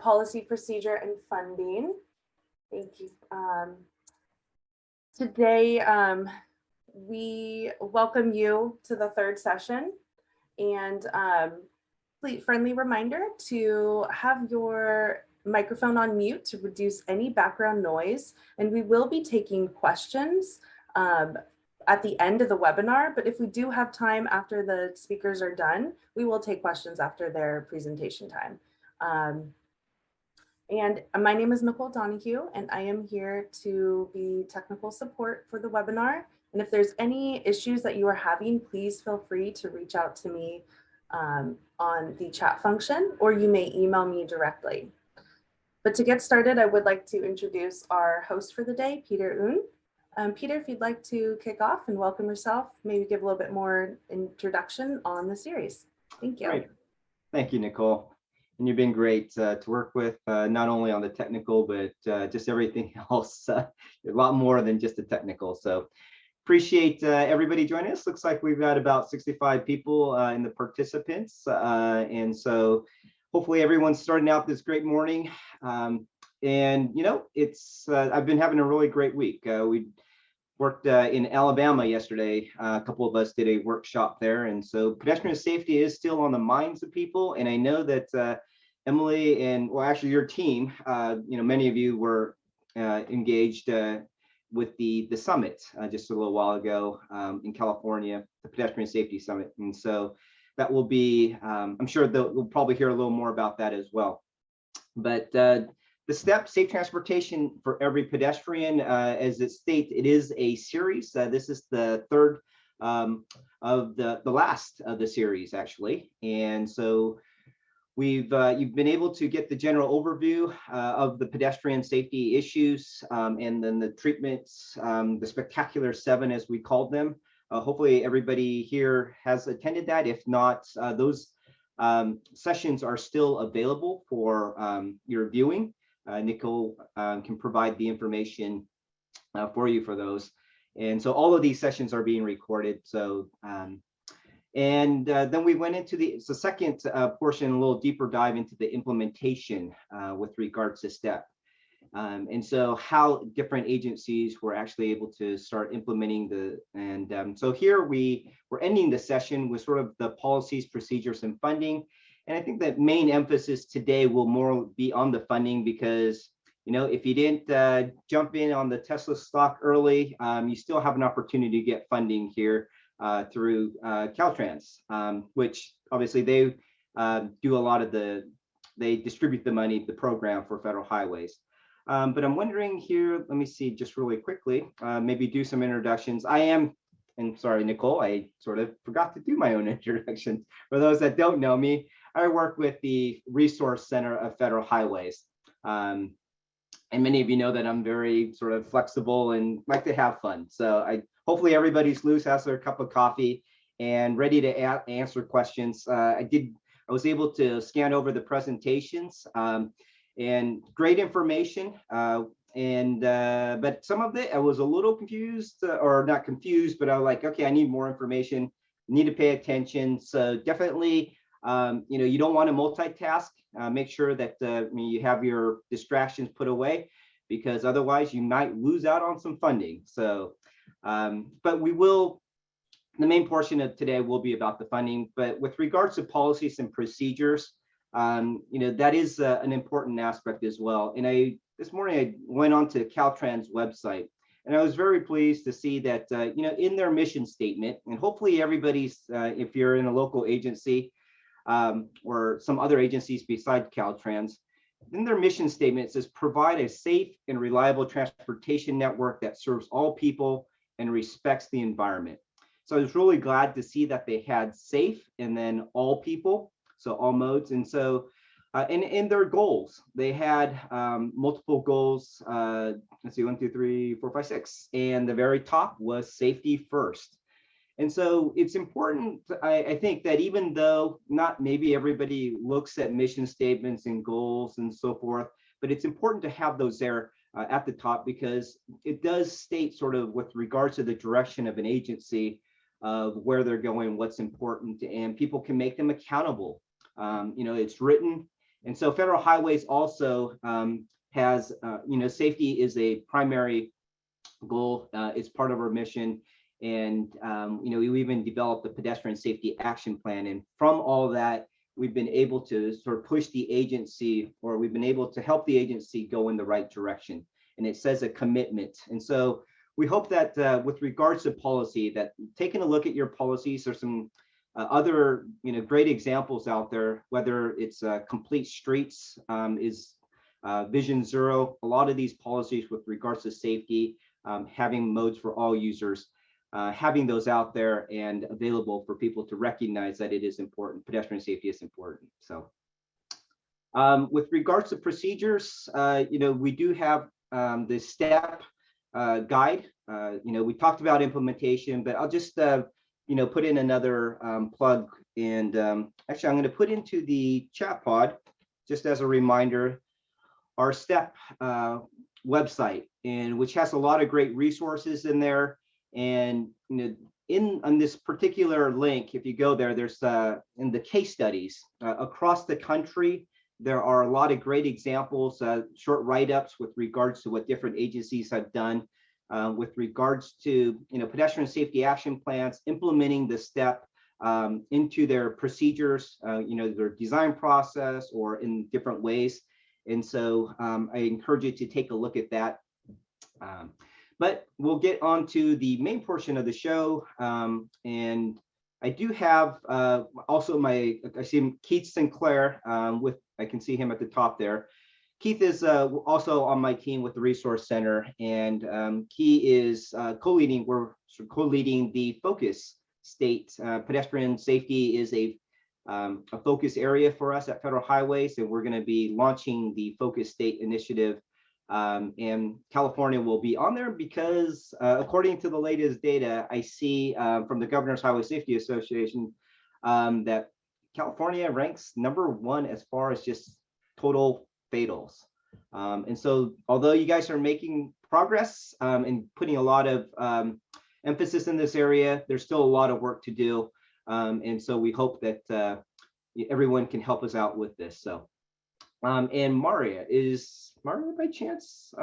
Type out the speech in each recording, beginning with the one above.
Policy, procedure, and funding. Thank you. Today, we welcome you to the third session, and friendly reminder to have your microphone on mute to reduce any background noise. And we will be taking questions at the end of the webinar, but if we do have time after the speakers are done, we will take questions after their presentation time. And my name is Nicole Donahue, and I am here to be technical support for the webinar. And if there's any issues that you are having, please feel free to reach out to me on the chat function, or you may email me directly. But to get started, I would like to introduce our host for the day, Peter Un. Peter, if you'd like to kick off and welcome yourself, maybe give a little bit more introduction on the series. Thank you. Great. Thank you, Nicole. And you've been great to work with, not only on the technical, but just everything else, a lot more than just the technical. So appreciate everybody joining us. Looks like we've got about 65 people in the participants. And so hopefully everyone's starting out this great morning. And, you know, it's I've been having a really great week. We worked in Alabama yesterday. A couple of us did a workshop there. And so pedestrian safety is still on the minds of people. And I know that Emily and, well, actually your team, you know, many of you were engaged with the summit just a little while ago in California, the Pedestrian Safety Summit. And so that will be, I'm sure we'll probably hear a little more about that as well. But the STEP, Safe Transportation for Every Pedestrian, as it states, it is a series. This is the third of the last of the series, actually. And so you've been able to get the general overview of the pedestrian safety issues and then the treatments, the spectacular 7, as we called them. Hopefully everybody here has attended that. If not, those sessions are still available for your viewing. Nicole can provide the information for you for those. And so all of these sessions are being recorded. So, and then we went into the second portion, a little deeper dive into the implementation with regards to STEP. And so how different agencies were actually able to start implementing so here we're ending the session with sort of the policies, procedures, and funding. And I think that main emphasis today will more be on the funding because, you know, if you didn't jump in on the Tesla stock early, you still have an opportunity to get funding here through Caltrans, which obviously they do a lot of they distribute the money, the program for federal highways. But I'm wondering here, let me see just really quickly, maybe do some introductions. And sorry, Nicole, I sort of forgot to do my own introduction. For those that don't know me, I work with the Resource Center of Federal Highways. And many of you know that I'm very sort of flexible and like to have fun. So hopefully everybody's loose, has their cup of coffee and ready to answer questions. I was able to scan over the presentations and great information. But some of it, I was a little confused or not confused, but I was like, okay, I need more information, need to pay attention. So definitely, you know, you don't want to multitask. Make sure that you have your distractions put away because otherwise you might lose out on some funding. So, but the main portion of today will be about the funding, but with regards to policies and procedures, you know, that is an important aspect as well. And this morning I went on to Caltrans website and I was very pleased to see that, you know, in their mission statement, and hopefully everybody's, if you're in a local agency or some other agencies besides Caltrans, in their mission statement, it says, provide a safe and reliable transportation network that serves all people and respects the environment. So I was really glad to see that they had safe and then all people, so all modes. And so and in their goals, they had multiple goals. Let's see, 1, 2, 3, 4, 5, 6. And the very top was safety first. And so it's important, I think, that even though not maybe everybody looks at mission statements and goals and so forth, but it's important to have those there at the top because it does state sort of with regards to the direction of an agency of where they're going, what's important, and people can make them accountable. You know, it's written And so Federal Highways also has, safety is a primary goal. It's part of our mission. And, we even developed the Pedestrian Safety Action Plan. And from all that, we've been able to sort of push the agency, or we've been able to help the agency go in the right direction. And it says a commitment. And so we hope that with regards to policy, that taking a look at your policies, there's some other great examples out there, whether it's complete streets is Vision Zero. A lot of these policies with regards to safety, having modes for all users, having those out there and available for people to recognize that it is important. Pedestrian safety is important. So with regards to procedures, we do have the STEP guide. We talked about implementation, but I'll just put in another plug. And actually, I'm going to put into the chat pod, just as a reminder, our STEP website, and which has a lot of great resources in there. And on this particular link, if you go there, there's in the case studies across the country, there are a lot of great examples, short write-ups with regards to what different agencies have done with regards to pedestrian safety action plans, implementing the STEP into their procedures, their design process, or in different ways. And so I encourage you to take a look at that. But we'll get on to the main portion of the show. And I do have also I see Keith Sinclair I can see him at the top there. Keith is also on my team with the Resource Center, and he is co-leading the focus state. Pedestrian safety is a focus area for us at Federal Highways, and we're going to be launching the Focus State Initiative. And California will be on there because according to the latest data, I see from the Governor's Highway Safety Association that California ranks #1 as far as just total fatals. And so although you guys are making progress and putting a lot of emphasis in this area, there's still a lot of work to do. And so we hope that everyone can help us out with this. So, and Maria, is Maria by chance?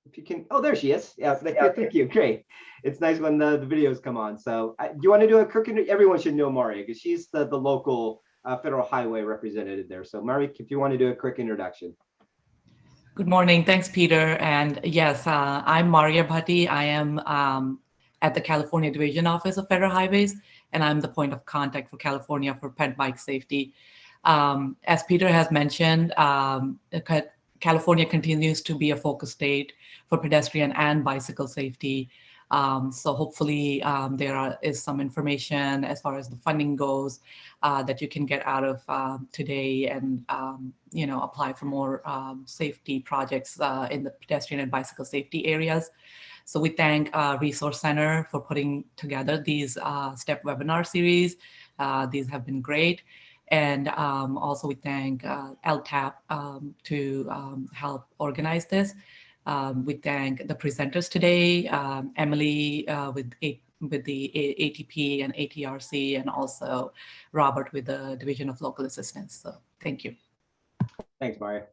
If you can, oh, there she is. Yeah, thank you. Great. It's nice when the videos come on. So do you want to do a quick, everyone should know Maria because she's the local Federal Highway representative there. So Maria, if you want to do a quick introduction. Good morning. Thanks, Peter. And yes, I'm Maria Bhatti. I am at the California Division Office of Federal Highways, and I'm the point of contact for California for ped bike safety. As Peter has mentioned, California continues to be a focus state for pedestrian and bicycle safety. So hopefully there is some information as far as the funding goes that you can get out of today and apply for more safety projects in the pedestrian and bicycle safety areas. So we thank Resource Center for putting together these STEP webinar series. These have been great. And also we thank LTAP to help organize this. We thank the presenters today, Emily with the ATP and ATRC, and also Robert with the Division of Local Assistance. So thank you. Thanks, Maria.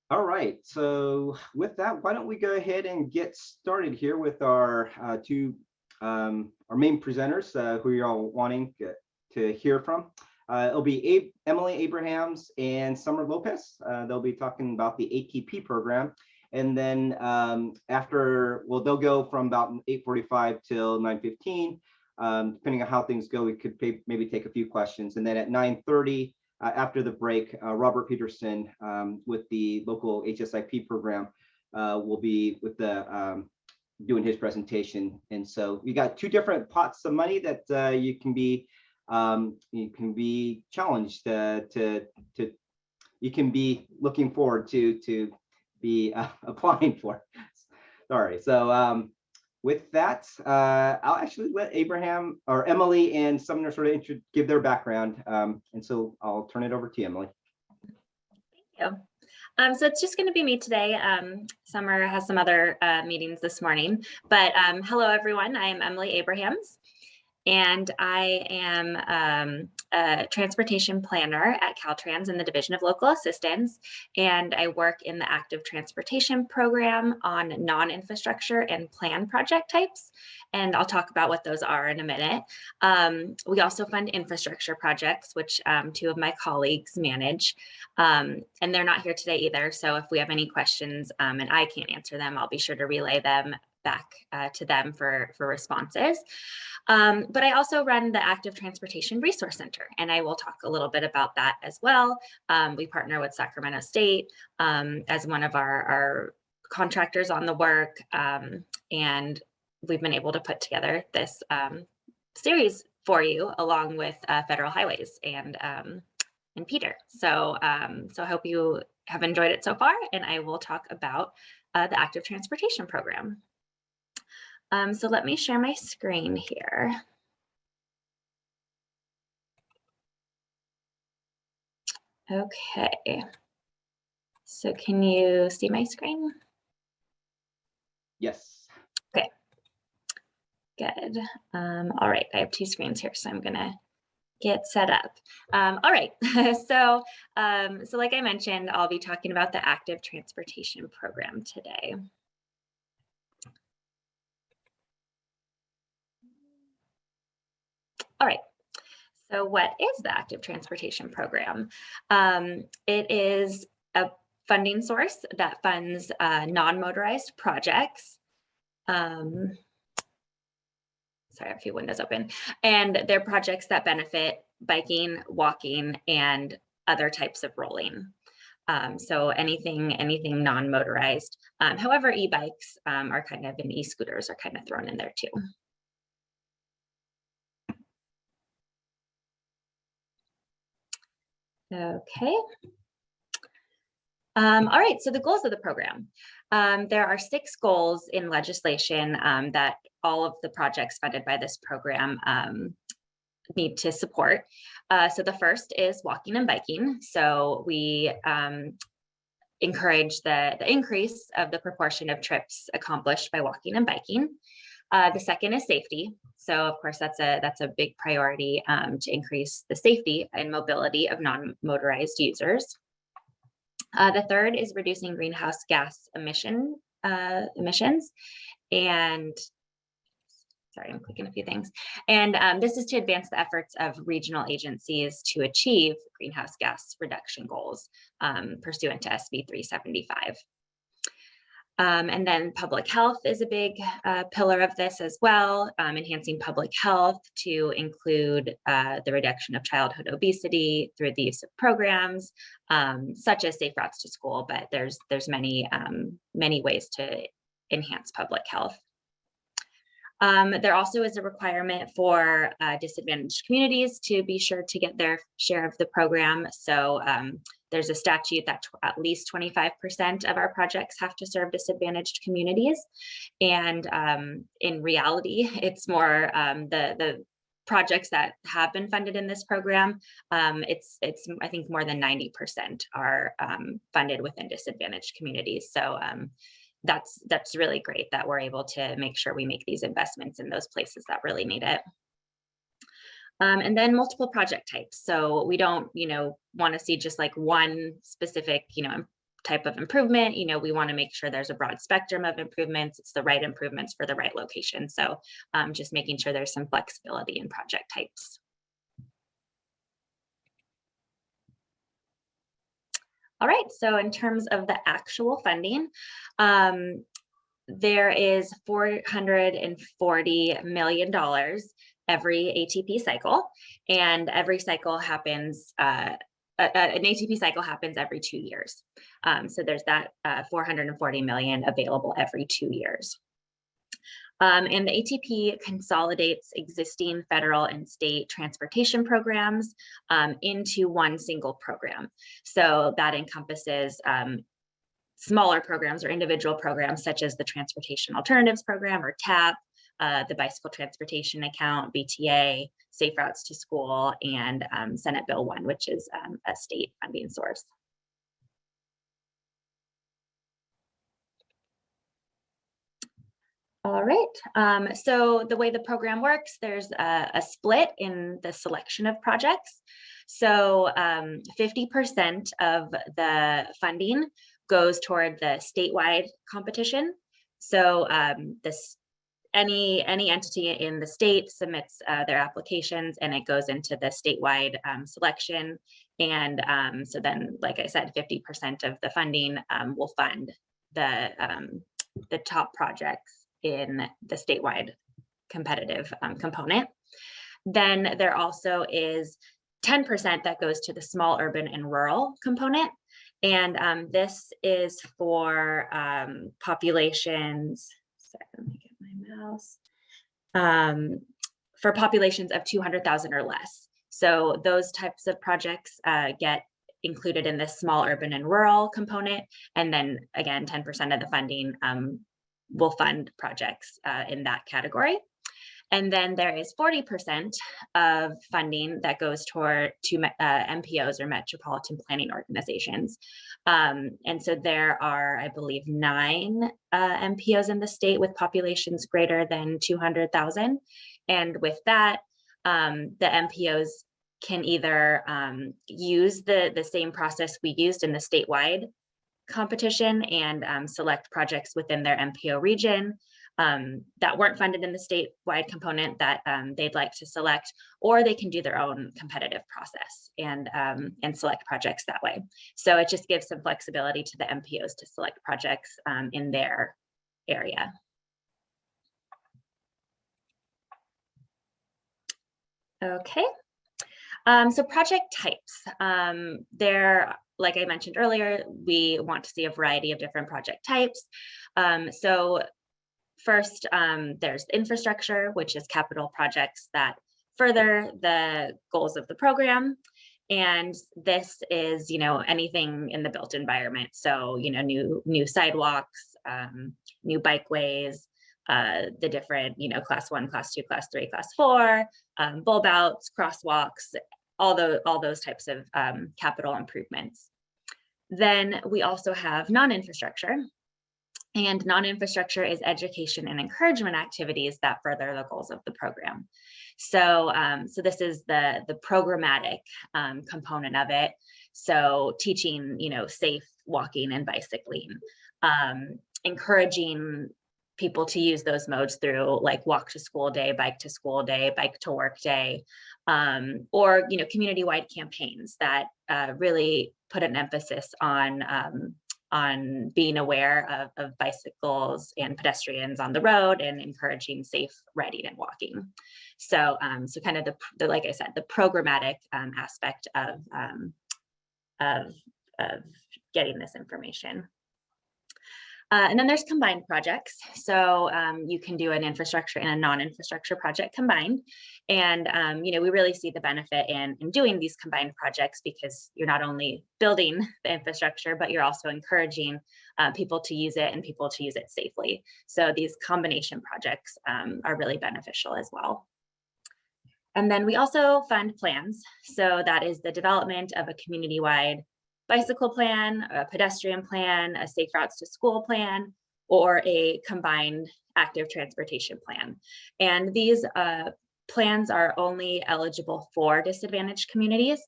All right, so with that, why don't we go ahead and get started here with our our main presenters who you're all wanting to hear from. It'll be Emily Abrahams and Summer Lopez. They'll be talking about the ATP program. And then after, well, they'll go from about 8:45 till 9:15. Depending on how things go, we could maybe take a few questions. And then at 9:30, after the break, Robert Peterson with the local HSIP program will be with the doing his presentation. And so we got two different pots of money that you can be challenged you can be looking forward to be applying for. Sorry. So with that, I'll actually let Abraham or Emily and Sumner sort of give their background. And so I'll turn it over to you, Emily. Thank you. So it's just going to be me today. Summer has some other meetings this morning, but hello, everyone. I am Emily Abrahams, and I am a transportation planner at Caltrans in the Division of Local Assistance, and I work in the active transportation program on non-infrastructure and plan project types. And I'll talk about what those are in a minute. We also fund infrastructure projects, which two of my colleagues manage, and they're not here today either. So if we have any questions and I can't answer them, I'll be sure to relay them back to them for responses. But I also run the Active Transportation Resource Center, and I will talk a little bit about that as well. We partner with Sacramento State as one of our contractors on the work, and we've been able to put together this series for you along with Federal Highways and Peter. So I hope you have enjoyed it so far, and I will talk about the Active Transportation Program. So let me share my screen here. Okay. So can you see my screen? Yes. Okay. Good. All right. I have two screens here, so I'm gonna get set up. All right. So like I mentioned, I'll be talking about the Active Transportation Program today. All right, so what is the Active Transportation Program? It is a funding source that funds non-motorized projects. Sorry, I have a few windows open. And they're projects that benefit biking, walking, and other types of rolling. So anything non-motorized. However, e-bikes are kind of, and e-scooters are kind of thrown in there too. Okay. All right, so the goals of the program. There are 6 goals in legislation that all of the projects funded by this program need to support. So the first is walking and biking. So we encourage the increase of the proportion of trips accomplished by walking and biking. The second is safety. So of course, that's a big priority to increase the safety and mobility of non-motorized users. The third is reducing greenhouse gas emissions. And sorry, I'm clicking a few things. And this is to advance the efforts of regional agencies to achieve greenhouse gas reduction goals pursuant to SB 375. And then public health is a big pillar of this as well, enhancing public health to include the reduction of childhood obesity through the use of programs such as safe routes to school, but there's many ways to enhance public health. There also is a requirement for disadvantaged communities to be sure to get their share of the program. So there's a statute that at least 25% of our projects have to serve disadvantaged communities. And in reality, it's more the projects that have been funded in this program. It's I think more than 90% are funded within disadvantaged communities. So that's really great that we're able to make sure we make these investments in those places that really need it. And then multiple project types. So we don't, want to see just like one specific, type of improvement. We want to make sure there's a broad spectrum of improvements. It's the right improvements for the right location. So just making sure there's some flexibility in project types. All right, so in terms of the actual funding, there is $440 million every ATP cycle, and every cycle happens, an ATP cycle happens every 2 years. So there's that $440 million available every 2 years. And the ATP consolidates existing federal and state transportation programs into one single program. So that encompasses smaller programs or individual programs such as the Transportation Alternatives Program or TAP, the Bicycle Transportation Account, BTA, Safe Routes to School, and Senate Bill 1, which is a state funding source. All right, so the way the program works, there's a split in the selection of projects. So 50% of the funding goes toward the statewide competition. So any entity in the state submits their applications and it goes into the statewide selection. And so then, like I said, 50% of the funding will fund the top projects in the statewide competitive component. Then there also is 10% that goes to the small urban and rural component. And this is for populations, sorry, let me get my mouse, for populations of 200,000 or less. So those types of projects get included in this small urban and rural component. And then again, 10% of the funding will fund projects in that category. And then there is 40% of funding that goes toward MPOs or metropolitan planning organizations. And so there are, I believe, 9 MPOs in the state with populations greater than 200,000. And with that, the MPOs can either use the same process we used in the statewide competition and select projects within their MPO region that weren't funded in the statewide component that they'd like to select, or they can do their own competitive process and select projects that way. So it just gives some flexibility to the MPOs to select projects in their area. Okay, so project types. Like I mentioned earlier, we want to see a variety of different project types. So first, there's infrastructure, which is capital projects that further the goals of the program. And this is, anything in the built environment. So, new sidewalks, new bikeways, the different, class 1, class 2, class 3, class 4, bulb outs, crosswalks, all those types of capital improvements. Then we also have non-infrastructure. And non-infrastructure is education and encouragement activities that further the goals of the program. So, so this is the programmatic component of it. So teaching, safe walking and bicycling, encouraging people to use those modes through like walk to school day, bike to work day, or community-wide campaigns that really put an emphasis on being aware of bicycles and pedestrians on the road and encouraging safe riding and walking. So, so kind of the like I said, the programmatic aspect of getting this information. And then there's combined projects. So you can do an infrastructure and a non-infrastructure project combined. And we really see the benefit in doing these combined projects because you're not only building the infrastructure, but you're also encouraging people to use it and people to use it safely. So these combination projects are really beneficial as well. And then we also fund plans. So that is the development of a community-wide bicycle plan, a pedestrian plan, a safe routes to school plan, or a combined active transportation plan. And these plans are only eligible for disadvantaged communities.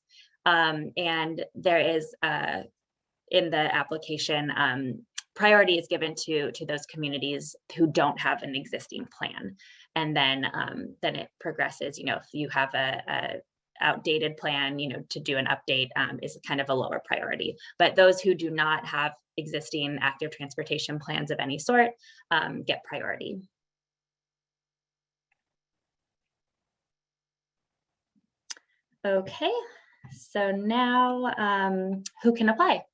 And there is, in the application, priority is given to those communities who don't have an existing plan. And then it progresses, if you have a outdated plan, to do an update is kind of a lower priority. But those who do not have existing active transportation plans of any sort get priority. Okay, so now who can apply?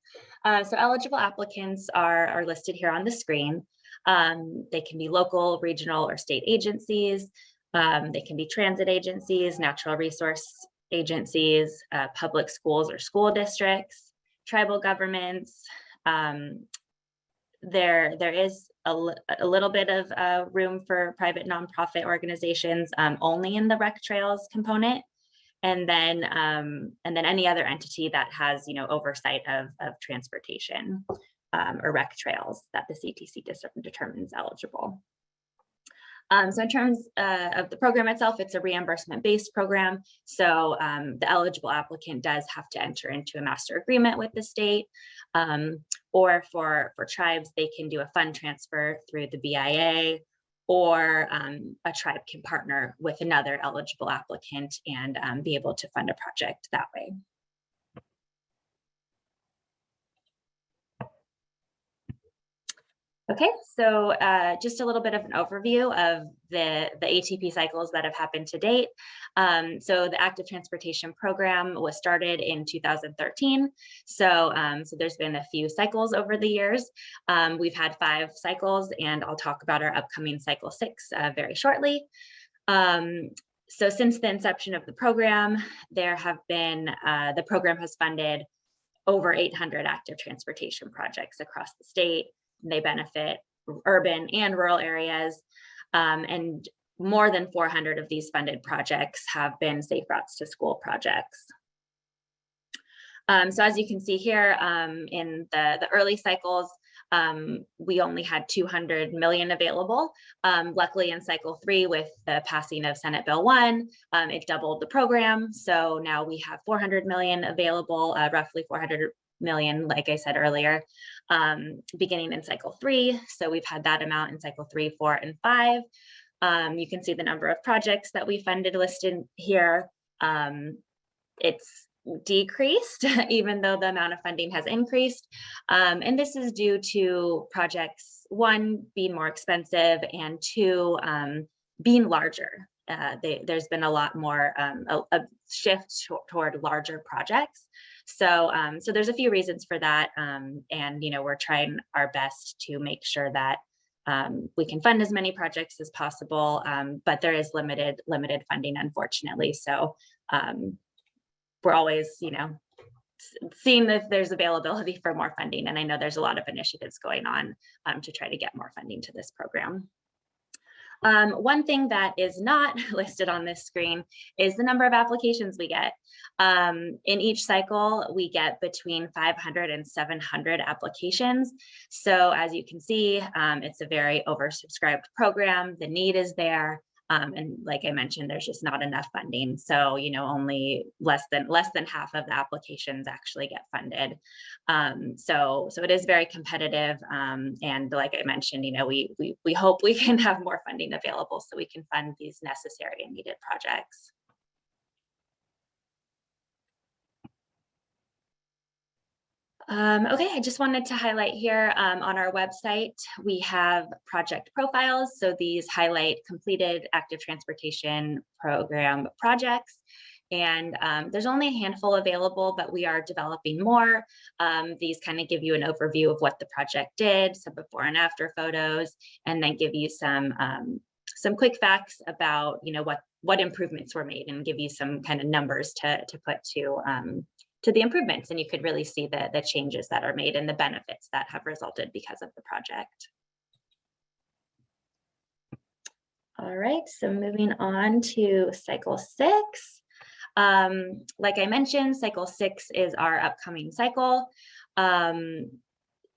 So eligible applicants are listed here on the screen. They can be local, regional, or state agencies. They can be transit agencies, natural resource agencies, public schools or school districts, tribal governments. There is a little bit of room for private nonprofit organizations only in the rec trails component. And then any other entity that has oversight of transportation or rec trails that the CTC determines eligible. So in terms of the program itself, it's a reimbursement-based program. So the eligible applicant does have to enter into a master agreement with the state, or for tribes, they can do a fund transfer through the BIA, or a tribe can partner with another eligible applicant and be able to fund a project that way. Okay, so just a little bit of an overview of the ATP cycles that have happened to date. So the active transportation program was started in 2013. So there's been a few cycles over the years. We've had 5 cycles, and I'll talk about our upcoming cycle 6 very shortly. So since the inception of the program, there have been, the program has funded over 800 active transportation projects across the state. They benefit urban and rural areas, and more than 400 of these funded projects have been safe routes to school projects. So as you can see here, in the early cycles, we only had 200 million available. Luckily in cycle 3, with the passing of Senate Bill 1, it doubled the program. So now we have 400 million available, roughly 400 million, like I said earlier, beginning in cycle 3. So we've had that amount in cycle 3, 4, and 5. You can see the number of projects that we funded listed here. It's decreased even though the amount of funding has increased. And this is due to projects, 1, being more expensive, and 2, being larger. There's been a lot more a shift toward larger projects. So there's a few reasons for that. And we're trying our best to make sure that we can fund as many projects as possible, but there is limited funding, unfortunately. So we're always, seeing if there's availability for more funding. And I know there's a lot of initiatives going on to try to get more funding to this program. One thing that is not listed on this screen is the number of applications we get. In each cycle, we get between 500 and 700 applications. So as you can see, it's a very oversubscribed program. The need is there. And like I mentioned, there's just not enough funding. So, only less than half of the applications actually get funded. So it is very competitive. And like I mentioned, we hope we can have more funding available so we can fund these necessary and needed projects. Okay, I just wanted to highlight here on our website, we have project profiles. So these highlight completed active transportation program projects. And there's only a handful available, but we are developing more. These kind of give you an overview of what the project did, some before and after photos, and then give you some quick facts about what improvements were made, and give you some kind of numbers to put to the improvements, and you could really see the changes that are made and the benefits that have resulted because of the project. All right, so moving on to cycle 6. Like I mentioned, cycle 6 is our upcoming cycle. On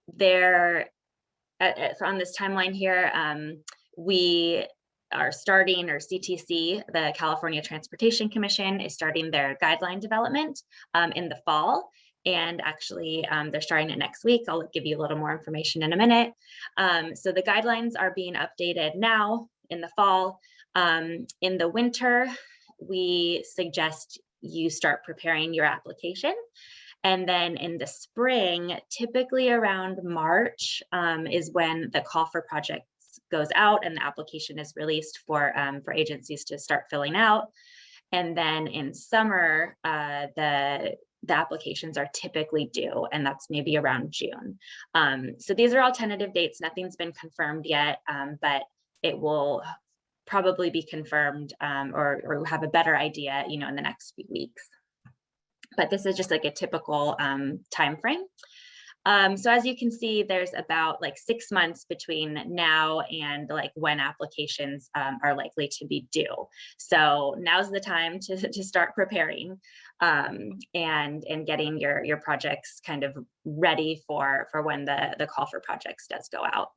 this timeline here, we are starting, or CTC, the California Transportation Commission, is starting their guideline development in the fall. And actually, they're starting it next week. I'll give you a little more information in a minute. So the guidelines are being updated now in the fall. In the winter, we suggest you start preparing your application. And then in the spring, typically around March, is when the call for projects goes out and the application is released for agencies to start filling out. And then in summer, the applications are typically due, and that's maybe around June. So these are all tentative dates. Nothing's been confirmed yet, but it will probably be confirmed or have a better idea, in the next few weeks. But this is just like a typical time frame. So as you can see, there's about 6 months between now and when applications are likely to be due. So now's the time to start preparing and getting your projects kind of ready for when the call for projects does go out.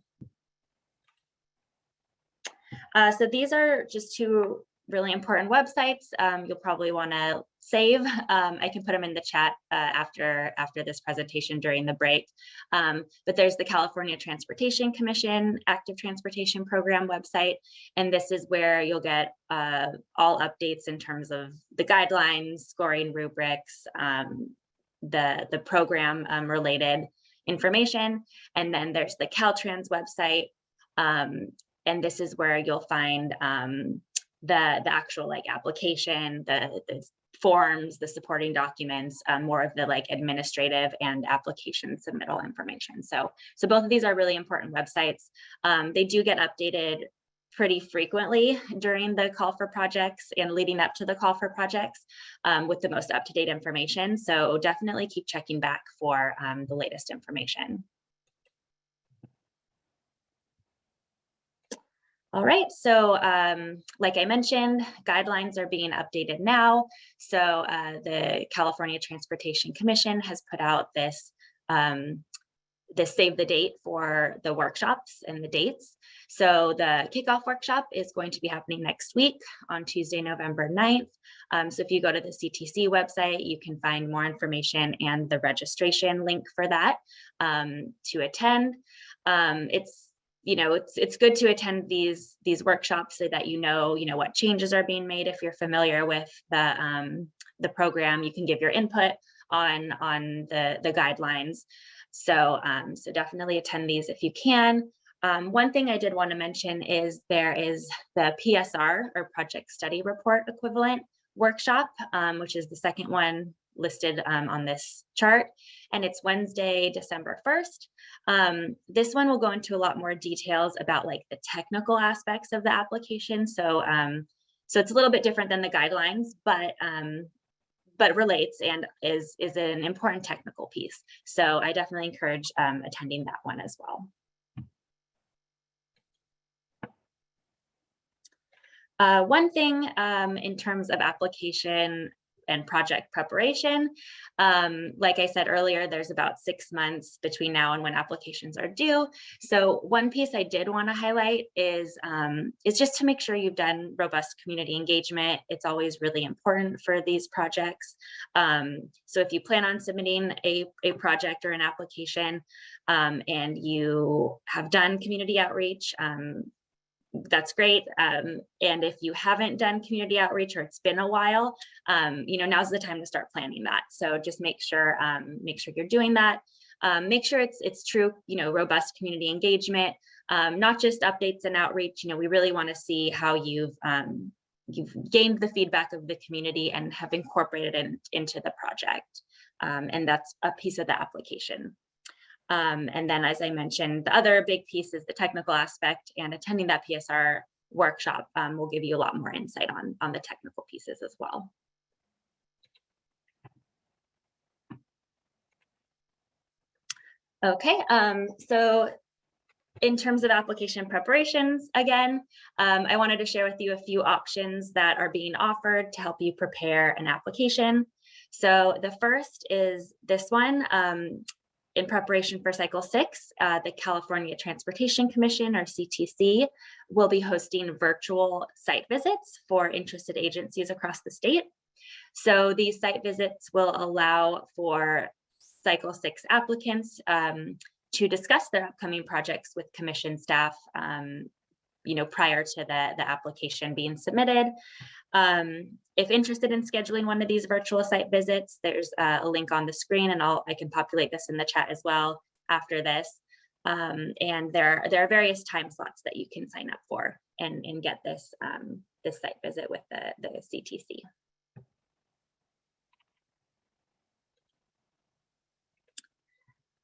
So these are just two really important websites. You'll probably want to save. I can put them in the chat after this presentation during the break. But there's the California Transportation Commission Active Transportation Program website. And this is where you'll get all updates in terms of the guidelines, scoring rubrics, the program related information. And then there's the Caltrans website. And this is where you'll find the actual like application, the forms, the supporting documents, more of the like administrative and application submittal information. So both of these are really important websites. They do get updated pretty frequently during the call for projects and leading up to the call for projects with the most up-to-date information. So definitely keep checking back for the latest information. All right, so like I mentioned, guidelines are being updated now. So the California Transportation Commission has put out this save the date for the workshops and the dates. So the kickoff workshop is going to be happening next week on Tuesday, November 9th. So if you go to the CTC website, you can find more information and the registration link for that to attend. It's good to attend these workshops so that you know what changes are being made. If you're familiar with the program, you can give your input on the guidelines. So definitely attend these if you can. One thing I did want to mention is there is the PSR or Project Study Report equivalent workshop, which is the second one listed on this chart, and it's Wednesday, December 1st. This one will go into a lot more details about like the technical aspects of the application. So it's a little bit different than the guidelines, but relates and is an important technical piece. So I definitely encourage attending that one as well. One thing in terms of application and project preparation, like I said earlier, there's about 6 months between now and when applications are due. So one piece I did want to highlight is just to make sure you've done robust community engagement. It's always really important for these projects. So if you plan on submitting a project or an application and you have done community outreach, that's great. And if you haven't done community outreach or it's been a while, now's the time to start planning that. So just make sure you're doing that. Make sure it's true, robust community engagement, not just updates and outreach. We really want to see how you've gained the feedback of the community and have incorporated it into the project. And that's a piece of the application. And then, as I mentioned, the other big piece is the technical aspect, and attending that PSR workshop will give you a lot more insight on the technical pieces as well. Okay, so in terms of application preparations, again, I wanted to share with you a few options that are being offered to help you prepare an application. So the first is this one. In preparation for Cycle 6, the California Transportation Commission, or CTC, will be hosting virtual site visits for interested agencies across the state. So these site visits will allow for Cycle 6 applicants to discuss their upcoming projects with commission staff prior to the application being submitted. If interested in scheduling one of these virtual site visits, there's a link on the screen, and I can populate this in the chat as well after this. And there are various time slots that you can sign up for and get this site visit with the CTC.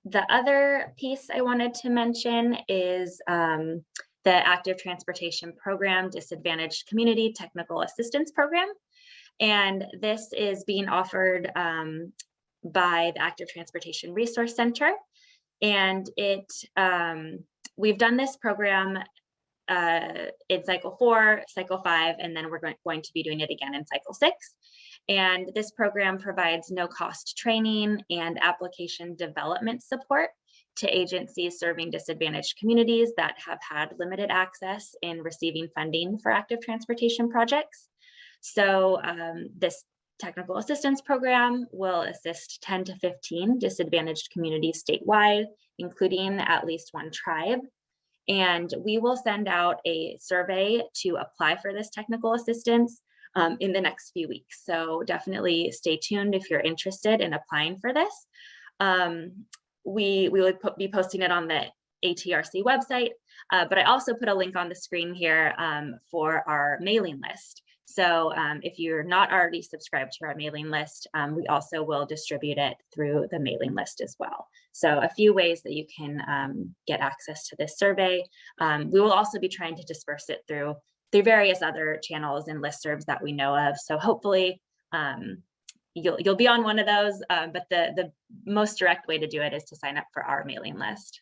The other piece I wanted to mention is the Active Transportation Program Disadvantaged Community Technical Assistance Program. And this is being offered by the Active Transportation Resource Center. And we've done this program in Cycle 4, Cycle 5, and then we're going to be doing it again in Cycle 6. And this program provides no-cost training and application development support to agencies serving disadvantaged communities that have had limited access in receiving funding for active transportation projects. So this technical assistance program will assist 10 to 15 disadvantaged communities statewide, including at least one tribe. And we will send out a survey to apply for this technical assistance in the next few weeks. So definitely stay tuned if you're interested in applying for this. We will be posting it on the ATRC website, but I also put a link on the screen here for our mailing list. So if you're not already subscribed to our mailing list, we also will distribute it through the mailing list as well. So a few ways that you can get access to this survey. We will also be trying to disperse it through various other channels and listservs that we know of. So hopefully you'll be on one of those, but the most direct way to do it is to sign up for our mailing list.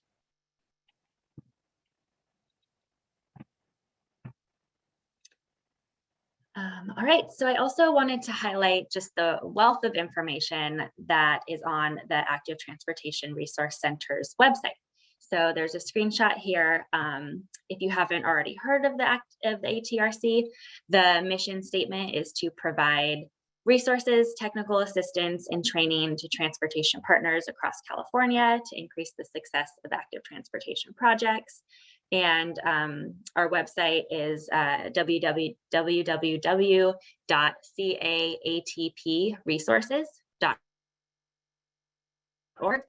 All right, so I also wanted to highlight just the wealth of information that is on the Active Transportation Resource Center's website. So there's a screenshot here. If you haven't already heard of the ATRC, the mission statement is to provide resources, technical assistance, and training to transportation partners across California to increase the success of active transportation projects. And our website is www.caatpresources.org.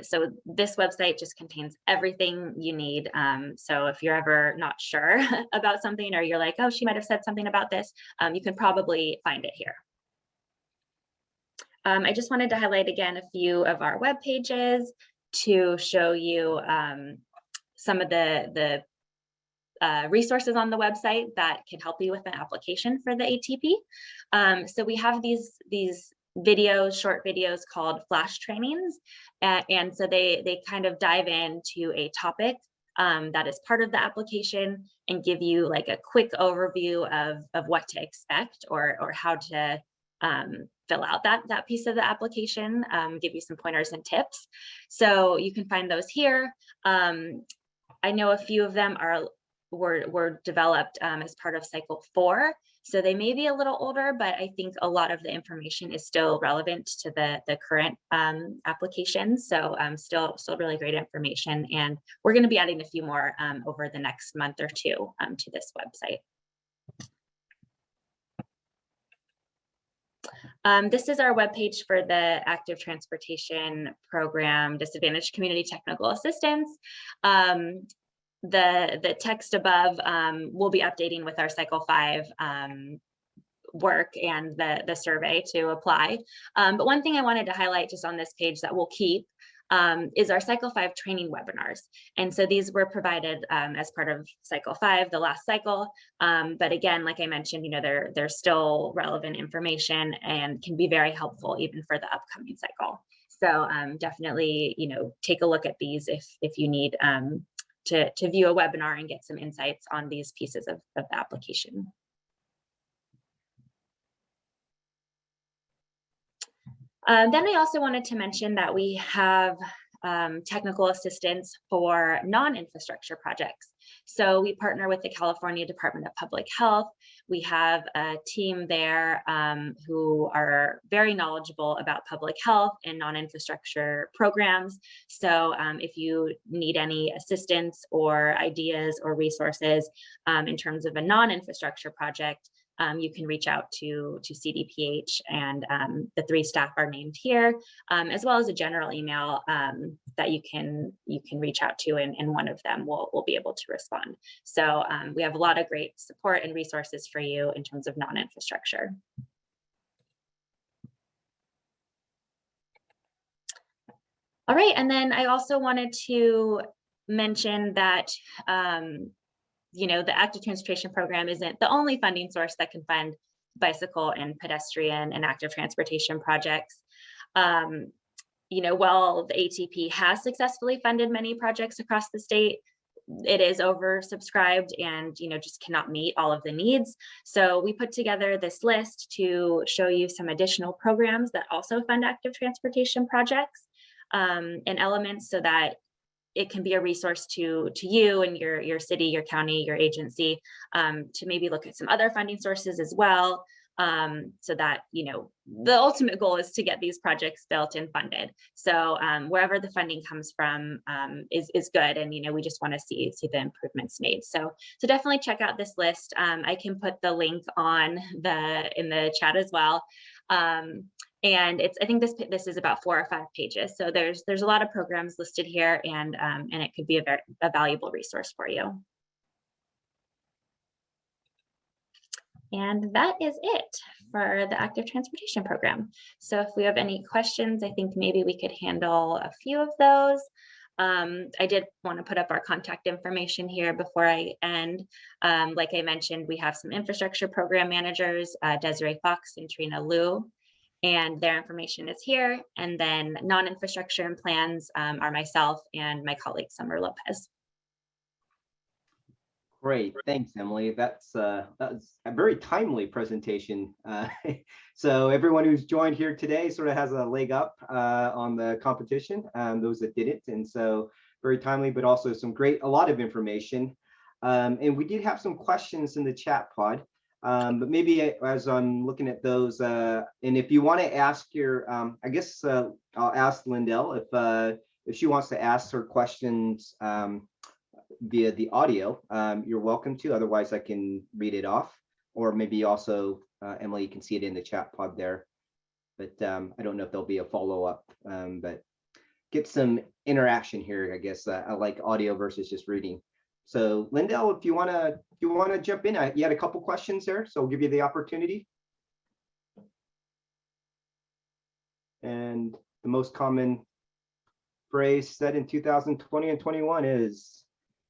So this website just contains everything you need. So if you're ever not sure about something, or you're like, oh, she might have said something about this, you can probably find it here. I just wanted to highlight again a few of our web pages to show you some of the resources on the website that can help you with an application for the ATP. So we have these videos, short videos called flash trainings. And so they kind of dive into a topic that is part of the application and give you like a quick overview of what to expect or how to fill out that piece of the application, give you some pointers and tips. So you can find those here. I know a few of them were developed as part of cycle 4. So they may be a little older, but I think a lot of the information is still relevant to the current applications. So still really great information. And we're going to be adding a few more over the next month or two to this website. This is our webpage for the Active Transportation Program Disadvantaged Community Technical Assistance. The text above we'll be updating with our cycle 5 work and the survey to apply. But one thing I wanted to highlight just on this page that we'll keep is our cycle 5 training webinars. And so these were provided as part of cycle 5, the last cycle. But again, like I mentioned, they're still relevant information and can be very helpful even for the upcoming cycle. So definitely, take a look at these if you need to view a webinar and get some insights on these pieces of the application. Then I also wanted to mention that we have technical assistance for non-infrastructure projects. So we partner with the California Department of Public Health. We have a team there who are very knowledgeable about public health and non-infrastructure programs. So if you need any assistance or ideas or resources in terms of a non-infrastructure project, you can reach out to CDPH, and the 3 staff are named here, as well as a general email that you can reach out to, and one of them will be able to respond. So we have a lot of great support and resources for you in terms of non-infrastructure. All right, and then I also wanted to mention that the Active Transportation Program isn't the only funding source that can fund bicycle and pedestrian and active transportation projects. While the ATP has successfully funded many projects across the state, it is oversubscribed and, just cannot meet all of the needs. So we put together this list to show you some additional programs that also fund active transportation projects and elements, so that it can be a resource to you and your city, your county, your agency, to maybe look at some other funding sources as well. So that, the ultimate goal is to get these projects built and funded. So wherever the funding comes from is good. And, we just want to see the improvements made. So definitely check out this list. I can put the link in the chat as well. And I think this is about 4 or 5 pages. So there's a lot of programs listed here, and it could be a valuable resource for you. And that is it for the active transportation program. So if we have any questions, I think maybe we could handle a few of those. I did want to put up our contact information here before I end. Like I mentioned, we have some infrastructure program managers, Desiree Fox and Trina Liu, and their information is here. And then non-infrastructure and plans are myself and my colleague, Summer Lopez. Great, thanks, Emily. That's a very timely presentation. So everyone who's joined here today sort of has a leg up on the competition, those that didn't, and so very timely, but also a lot of information. And we did have some questions in the chat pod, but maybe as I'm looking at those, and if you want to ask your, I guess I'll ask Lindell if she wants to ask her questions via the audio, you're welcome to. Otherwise, I can read it off, or maybe also Emily, you can see it in the chat pod there. But I don't know if there'll be a follow-up, but get some interaction here, I guess. I like audio versus just reading. So Lindell, if you wanna jump in, you had a couple questions there, so I'll give you the opportunity. And the most common phrase said in 2020 and 21 is,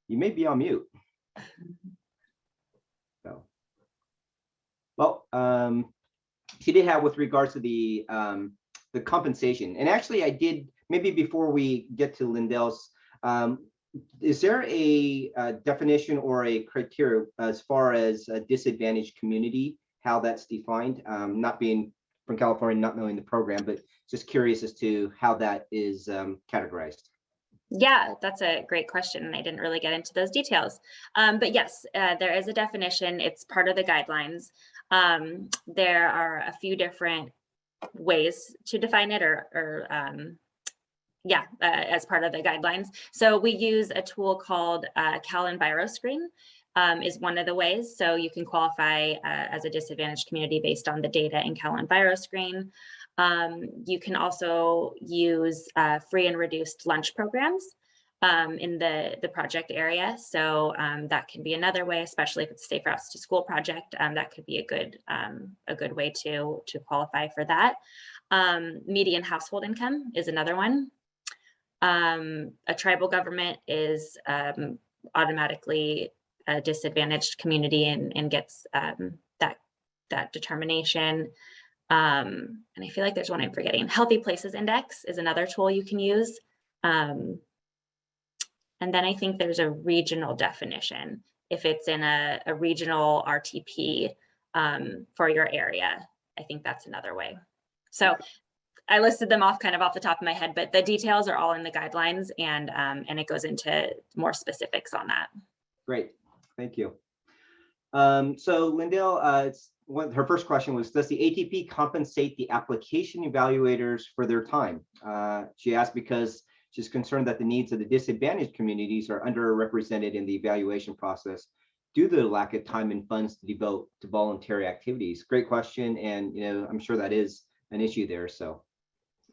"You may be on mute." So, well, she did have with regards to the compensation, and actually, I did maybe before we get to Lindell's, is there a definition or a criteria as far as a disadvantaged community, how that's defined? Not being from California, not knowing the program, but just curious as to how that is categorized. Yeah, that's a great question, and I didn't really get into those details. But yes, there is a definition. It's part of the guidelines. There are a few different ways to define it, as part of the guidelines. So we use a tool called CalEnviroScreen, is one of the ways. So you can qualify as a disadvantaged community based on the data in CalEnviroScreen. You can also use free and reduced lunch programs in the project area. So that can be another way, especially if it's a Safe Routes to School project. That could be a good way to qualify for that. Median household income is another one. A tribal government is automatically a disadvantaged community and gets that determination. And I feel like there's one I'm forgetting. Healthy Places Index is another tool you can use. And then I think there's a regional definition. If it's in a regional RTP for your area, I think that's another way. So I listed them off kind of off the top of my head, but the details are all in the guidelines, and it goes into more specifics on that. Great, thank you. So Lindell, her first question was, does the ATP compensate the application evaluators for their time? She asked because she's concerned that the needs of the disadvantaged communities are underrepresented in the evaluation process due to the lack of time and funds to devote to voluntary activities. Great question, and I'm sure that is an issue there. So.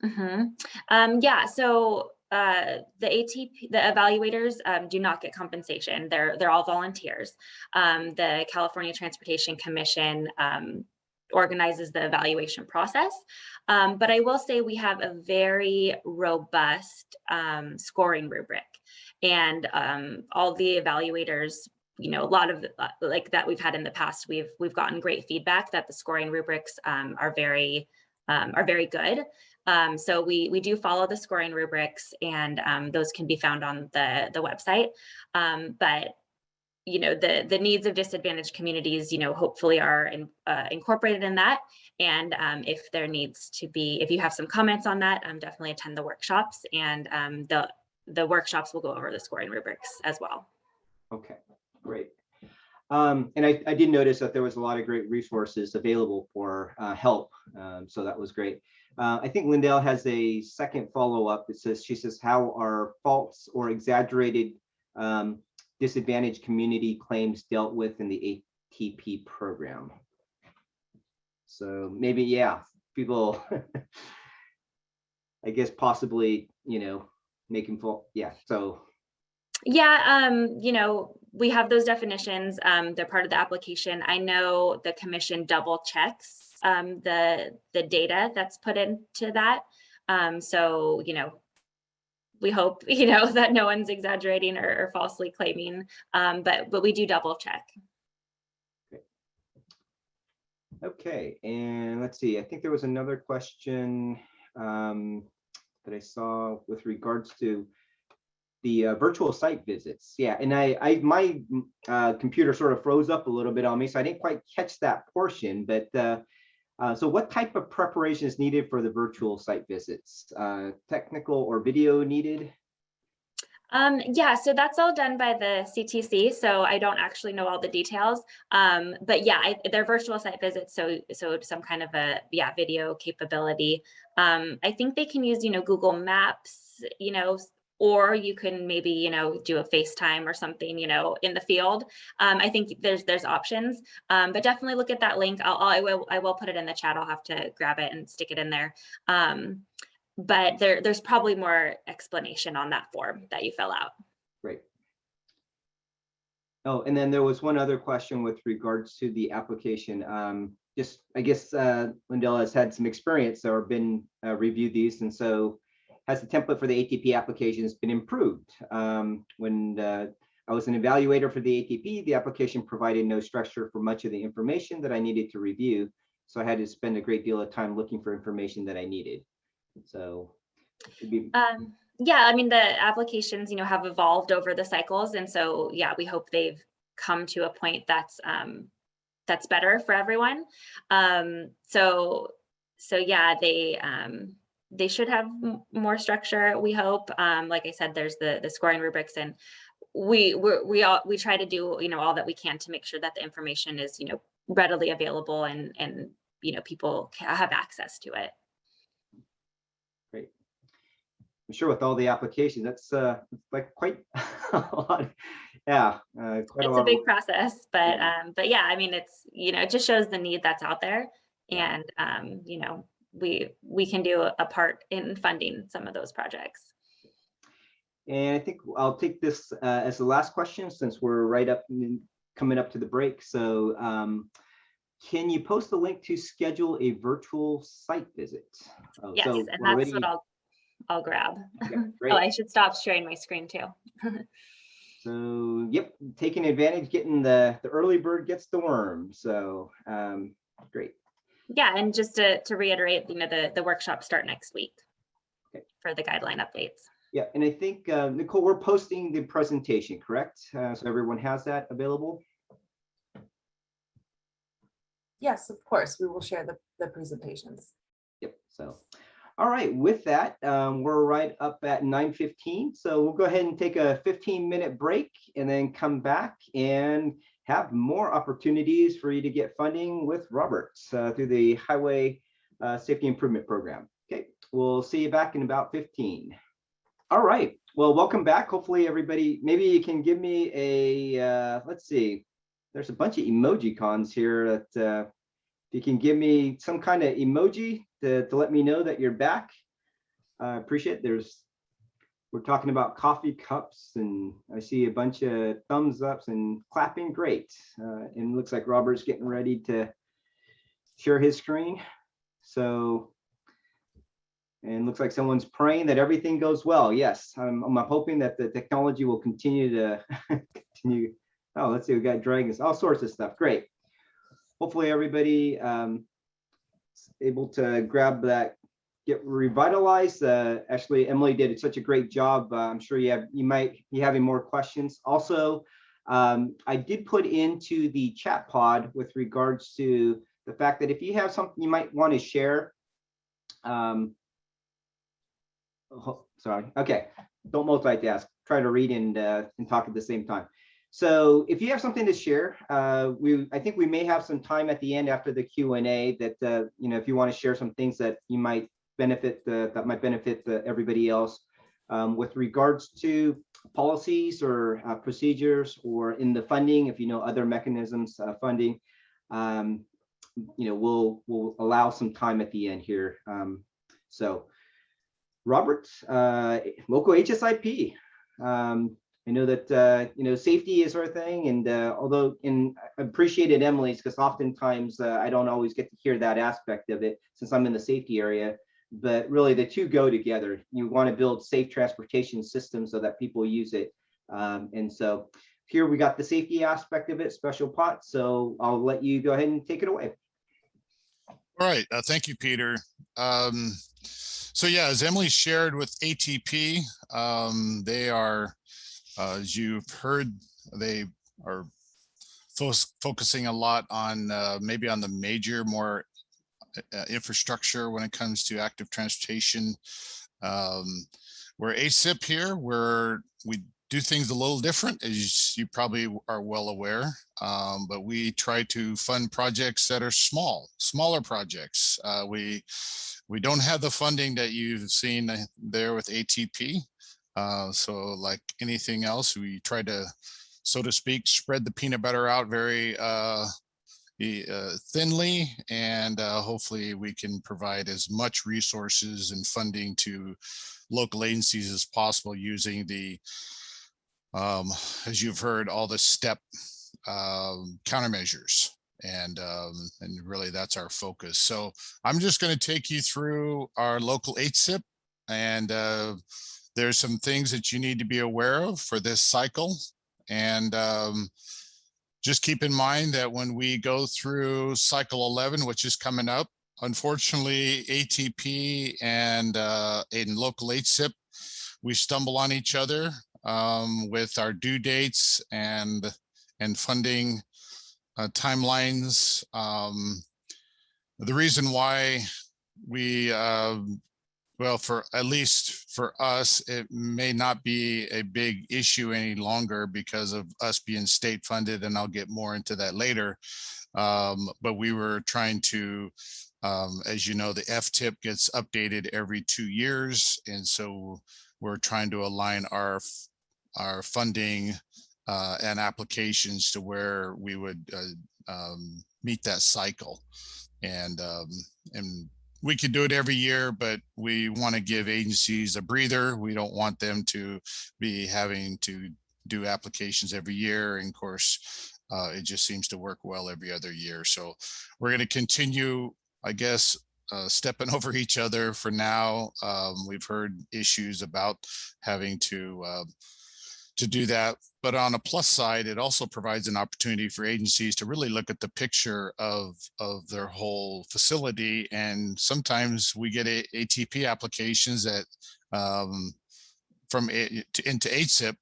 Yeah. So the evaluators do not get compensation. They're all volunteers. The California Transportation Commission organizes the evaluation process. But I will say we have a very robust scoring rubric, and all the evaluators, a lot of like that we've had in the past, we've gotten great feedback that the scoring rubrics are very good. So we do follow the scoring rubrics, and those can be found on the website. But the needs of disadvantaged communities, hopefully are incorporated in that. And if there needs to be, if you have some comments on that, definitely attend the workshops, and the workshops will go over the scoring rubrics as well. Okay, great. And I did notice that there was a lot of great resources available for help. So that was great. I think Lindell has a second follow-up. She says, how are false or exaggerated disadvantaged community claims dealt with in the ATP program? So maybe, yeah, people, I guess possibly, making full, yeah, so. Yeah, we have those definitions. They're part of the application. I know the commission double checks the data that's put into that. So, we hope, that no one's exaggerating or falsely claiming, but we do double check. Okay, and let's see, I think there was another question that I saw with regards to the virtual site visits. Yeah, and my computer sort of froze up a little bit on me, so I didn't quite catch that portion, but so what type of preparation is needed for the virtual site visits? Technical or video needed? Yeah, so that's all done by the CTC, so I don't actually know all the details. But yeah, they're virtual site visits, so some kind of a video capability. I think they can use Google Maps, or you can maybe do a FaceTime or something in the field. I think there's options, but definitely look at that link. I will put it in the chat. I'll have to grab it and stick it in there. But there's probably more explanation on that form that you fill out. Great. Oh, and then there was one other question with regards to the application. Just, I guess Lindell has had some experience or been reviewed these, and so has the template for the ATP application has been improved. When I was an evaluator for the ATP, the application provided no structure for much of the information that I needed to review, so I had to spend a great deal of time looking for information that I needed. So it'd be yeah, I mean, the applications have evolved over the cycles, and so yeah, we hope they've come to a point that's better for everyone. So yeah, they should have more structure, we hope. Like I said, there's the scoring rubrics, and we try to do all that we can to make sure that the information is readily available, and people have access to it. Great. I'm sure with all the applications, that's like quite a lot. Yeah, It's a big process, but yeah, I mean, it's it just shows the need that's out there, and we can do a part in funding some of those projects. And I think I'll take this as the last question, since we're right up coming up to the break. So can you post the link to schedule a virtual site visit? Yes, so and that's what I'll grab. Yeah, great. Oh, I should stop sharing my screen too. So yep, taking advantage, getting the early bird gets the worm. So great. Yeah, and just to reiterate, the workshops start next week for the guideline updates. Yeah, and I think Nicole, we're posting the presentation, correct? So everyone has that available. Yes, of course, we will share the presentations. Yep. So, all right. With that, we're right up at 9:15. So we'll go ahead and take a 15-minute break, and then come back and have more opportunities for you to get funding with Roberts through the Highway Safety Improvement Program. Okay, we'll see you back in about 15. All right. Well, welcome back. Hopefully, everybody, maybe you can give me a let's see. There's a bunch of emoji cons here that if you can give me some kind of emoji to let me know that you're back. I appreciate it. We're talking about coffee cups, and I see a bunch of thumbs ups and clapping. Great. And it looks like Robert's getting ready to share his screen. So, and looks like someone's praying that everything goes well. Yes, I'm hoping that the technology will continue to continue. Oh, let's see, we got dragons, all sorts of stuff. Great. Hopefully everybody is able to grab that get revitalized. Actually, Emily did such a great job. I'm sure you might be having more questions. Also, I did put into the chat pod with regards to the fact that if you have something you might want to share. Sorry. Okay. Don't multitask. Try to read and talk at the same time. So if you have something to share, I think we may have some time at the end after the Q&A that if you want to share some things that you might benefit everybody else with regards to policies or procedures, or in the funding, if you know other mechanisms funding, we'll allow some time at the end here. So Robert, local HSIP. I know that safety is our thing, and although I appreciated Emily's, because oftentimes I don't always get to hear that aspect of it since I'm in the safety area, but really the two go together. You want to build safe transportation systems so that people use it, and so here we got the safety aspect of it, special pot. So I'll let you go ahead and take it away. All right, thank you, Peter. So yeah, as Emily shared with ATP, they are, as you've heard, they are focusing a lot on maybe on the major, more infrastructure when it comes to active transportation. We're ASIP here, where we do things a little different, as you probably are well aware, but we try to fund projects that are smaller projects. We don't have the funding that you've seen there with ATP. So like anything else, we try to, so to speak, spread the peanut butter out very thinly, and hopefully we can provide as much resources and funding to local agencies as possible using the, as you've heard, all the STEP countermeasures. And really that's our focus. So I'm just going to take you through our local HSIP, and there's some things that you need to be aware of for this cycle. And just keep in mind that when we go through cycle 11, which is coming up, unfortunately, ATP and in local HSIP, we stumble on each other with our due dates and funding timelines. The reason why we, well, for at least for us, it may not be a big issue any longer because of us being state funded, and I'll get more into that later. But we were trying to, as you know, the FTIP gets updated every 2 years, and so we're trying to align our funding and applications to where we would meet that cycle. And we could do it every year, but we want to give agencies a breather. We don't want them to be having to do applications every year. And of course, it just seems to work well every other year. So we're going to continue, I guess, stepping over each other for now. We've heard issues about having to do that. But on a plus side, it also provides an opportunity for agencies to really look at the picture of their whole facility. And sometimes we get ATP applications that into HSIP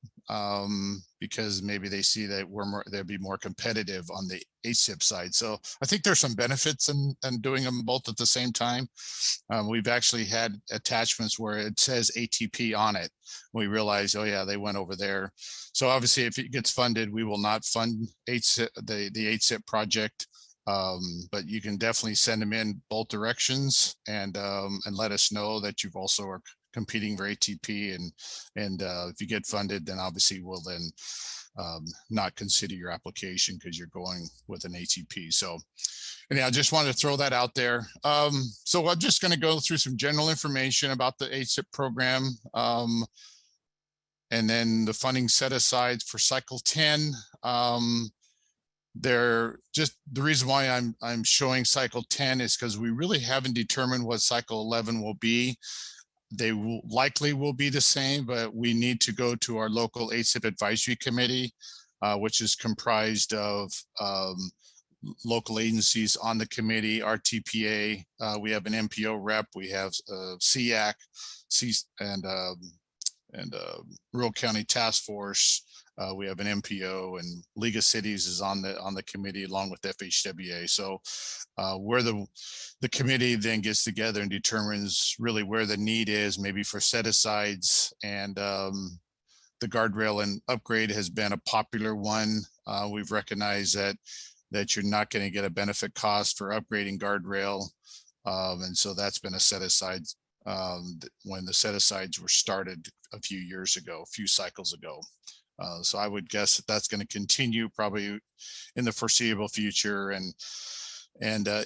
because maybe they see that they'll be more competitive on the HSIP side. So I think there's some benefits in doing them both at the same time. We've actually had attachments where it says ATP on it. We realize, oh yeah, they went over there. So obviously if it gets funded, we will not fund HSIP, the HSIP project. But you can definitely send them in both directions, and let us know that you've also are competing for ATP, and if you get funded, then obviously we'll then not consider your application because you're going with an ATP. So anyhow, I just wanted to throw that out there. So I'm just going to go through some general information about the HSIP program, and then the funding set aside for cycle 10. They're just, the reason why I'm showing cycle 10 is because we really haven't determined what cycle 11 will be. They will likely be the same, but we need to go to our local HSIP advisory committee, which is comprised of local agencies on the committee, RTPA, we have an MPO rep, we have SEAC, and Rural County Task Force. We have an MPO, and League of Cities is on the committee along with FHWA. So where the committee then gets together and determines really where the need is, maybe for set-asides, and the guardrail and upgrade has been a popular one. We've recognized that you're not going to get a benefit cost for upgrading guardrail. And so that's been a set-aside when the set-asides were started a few years ago, a few cycles ago. So I would guess that that's going to continue probably in the foreseeable future, and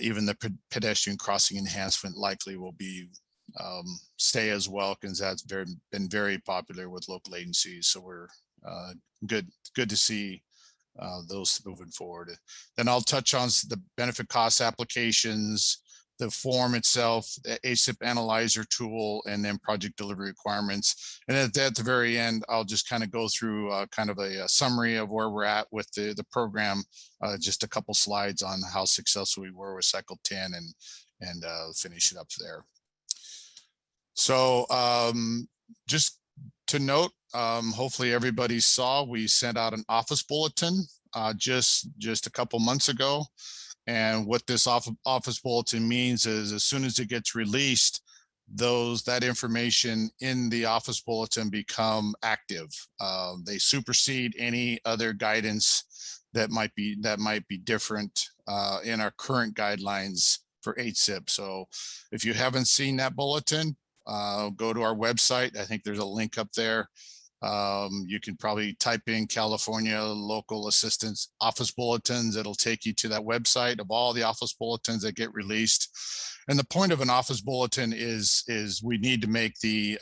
even the pedestrian crossing enhancement likely will be stay as well, because that's been very popular with local agencies. So we're good to see those moving forward. Then I'll touch on the benefit cost applications, the form itself, the ASIP analyzer tool, and then project delivery requirements. And at the very end, I'll just kind of go through kind of a summary of where we're at with the program, just a couple slides on how successful we were with cycle 10, and finish it up there. So just to note, hopefully everybody saw, we sent out an office bulletin just a couple months ago. And what this office bulletin means is, as soon as it gets released, that information in the office bulletin become active. They supersede any other guidance that might be different in our current guidelines for 8SIP. So if you haven't seen that bulletin, go to our website. I think there's a link up there. You can probably type in California Local Assistance Office Bulletins. It'll take you to that website of all the office bulletins that get released. And the point of an office bulletin is we need to make the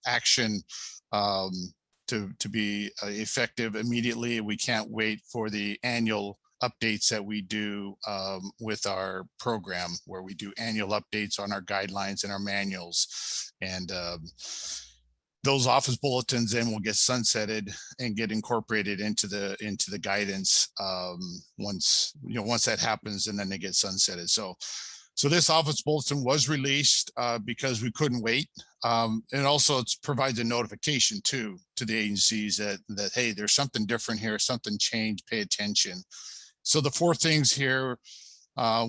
action to be effective immediately. We can't wait for the annual updates that we do with our program, where we do annual updates on our guidelines and our manuals. And those office bulletins then will get sunsetted and get incorporated into the guidance once that happens, and then they get sunsetted. So this office bulletin was released because we couldn't wait, and also it provides a notification to the agencies that hey, there's something different here, something changed, pay attention. So the 4 things here.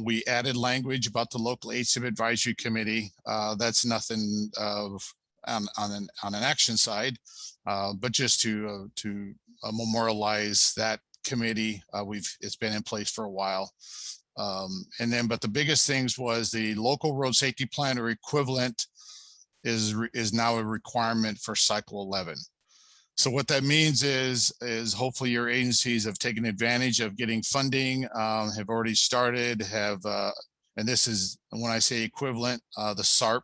We added language about the local 8SIP advisory committee. That's nothing on an action side, but just to memorialize that committee. It's been in place for a while. But the biggest things was the local road safety plan or equivalent is now a requirement for cycle 11. So what that means is hopefully your agencies have taken advantage of getting funding, have already started, and this is when I say equivalent, the SARP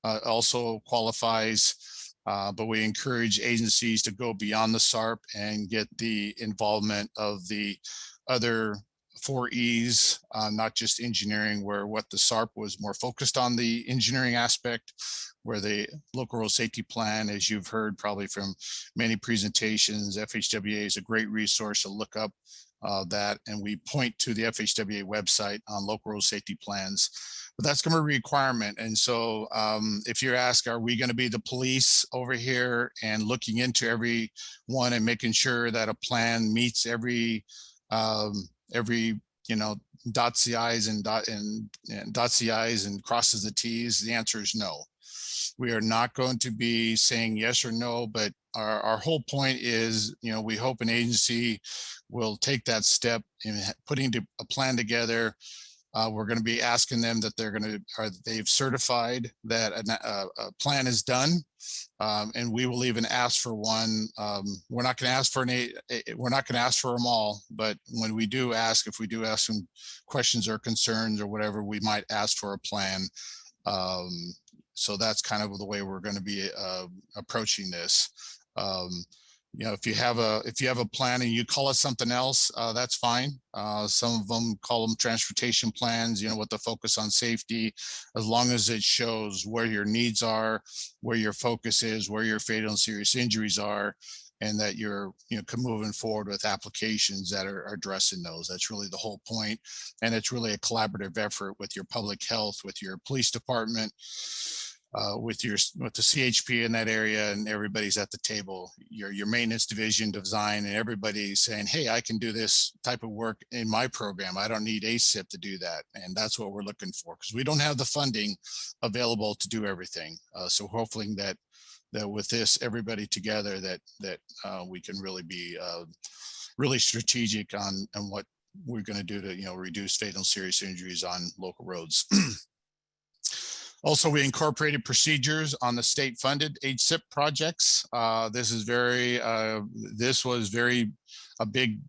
also qualifies, but we encourage agencies to go beyond the SARP and get the involvement of the other 4 E's, not just engineering, where what the SARP was more focused on the engineering aspect, where the local road safety plan, as you've heard probably from many presentations, FHWA is a great resource to look up that, and we point to the FHWA website on local road safety plans. But that's going to be a requirement. And so if you're asked, are we going to be the police over here and looking into every one and making sure that a plan meets every dots the I's and dots the I's and crosses the T's? The answer is no. We are not going to be saying yes or no, but our whole point is, we hope an agency will take that step in putting a plan together. We're going to be asking them that they've certified that a plan is done, and we will even ask for one. We're not going to ask for them all, but when we do ask, if we do ask some questions or concerns or whatever, we might ask for a plan. So that's kind of the way we're going to be approaching this. If you have a plan and you call it something else, that's fine. Some of them call them transportation plans, with the focus on safety, as long as it shows where your needs are, where your focus is, where your fatal and serious injuries are, and that you're moving forward with applications that are addressing those. That's really the whole point. And it's really a collaborative effort with your public health, with your police department, with the CHP in that area, and everybody's at the table, your maintenance division, design, and everybody's saying, hey, I can do this type of work in my program. I don't need ASIP to do that. And that's what we're looking for, because we don't have the funding available to do everything. So hopefully that with this, everybody together, that we can really be really strategic on what we're going to do to reduce fatal and serious injuries on local roads. Also, we incorporated procedures on the state-funded HSIP projects. This was a big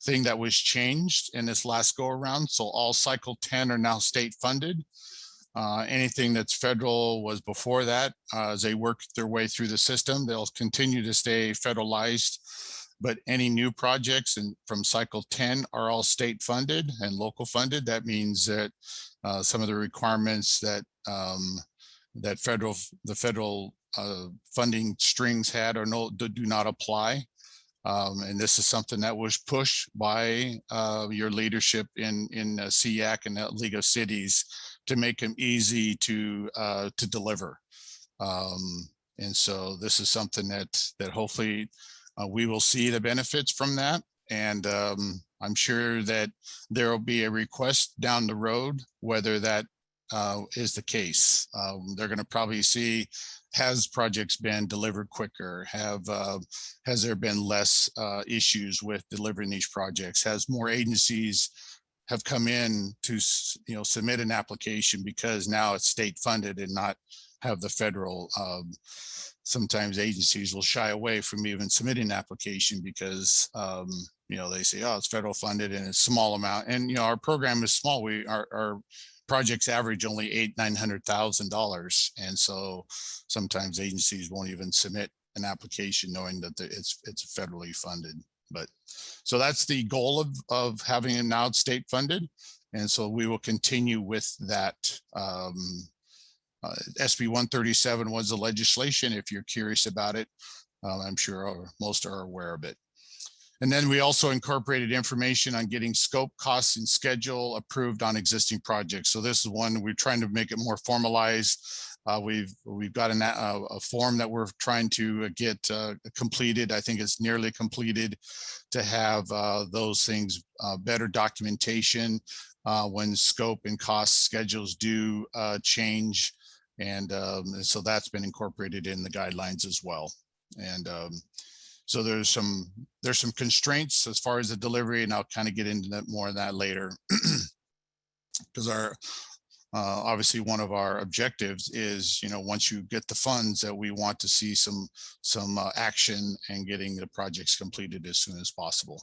thing that was changed in this last go around. So all cycle 10 are now state-funded. Anything that's federal was before that. As they work their way through the system, they'll continue to stay federalized. But any new projects from cycle 10 are all state funded and local funded. That means that some of the requirements that the federal funding strings had do not apply. And this is something that was pushed by your leadership in SEAC and the League of Cities to make them easy to deliver. And so this is something that hopefully we will see the benefits from that. And I'm sure that there will be a request down the road, whether that is the case. They're going to probably see, has projects been delivered quicker? Has there been less issues with delivering these projects? Has more agencies have come in to submit an application because now it's state funded and not have the federal? Sometimes agencies will shy away from even submitting an application because they say, oh, it's federal funded and it's small amount. And our program is small. Our projects average only $800,000-900,000, and so sometimes agencies won't even submit an application knowing that it's federally funded. But so that's the goal of having it now state funded, and so we will continue with that. SB 137 was the legislation. If you're curious about it, I'm sure most are aware of it. And then we also incorporated information on getting scope, costs, and schedule approved on existing projects. So this is one we're trying to make it more formalized. We've got a form that we're trying to get completed. I think it's nearly completed, to have those things, better documentation when scope and cost schedules do change. And so that's been incorporated in the guidelines as well. And so there's some constraints as far as the delivery, and I'll kind of get into that more of that later. Because obviously one of our objectives is, once you get the funds, that we want to see some action and getting the projects completed as soon as possible.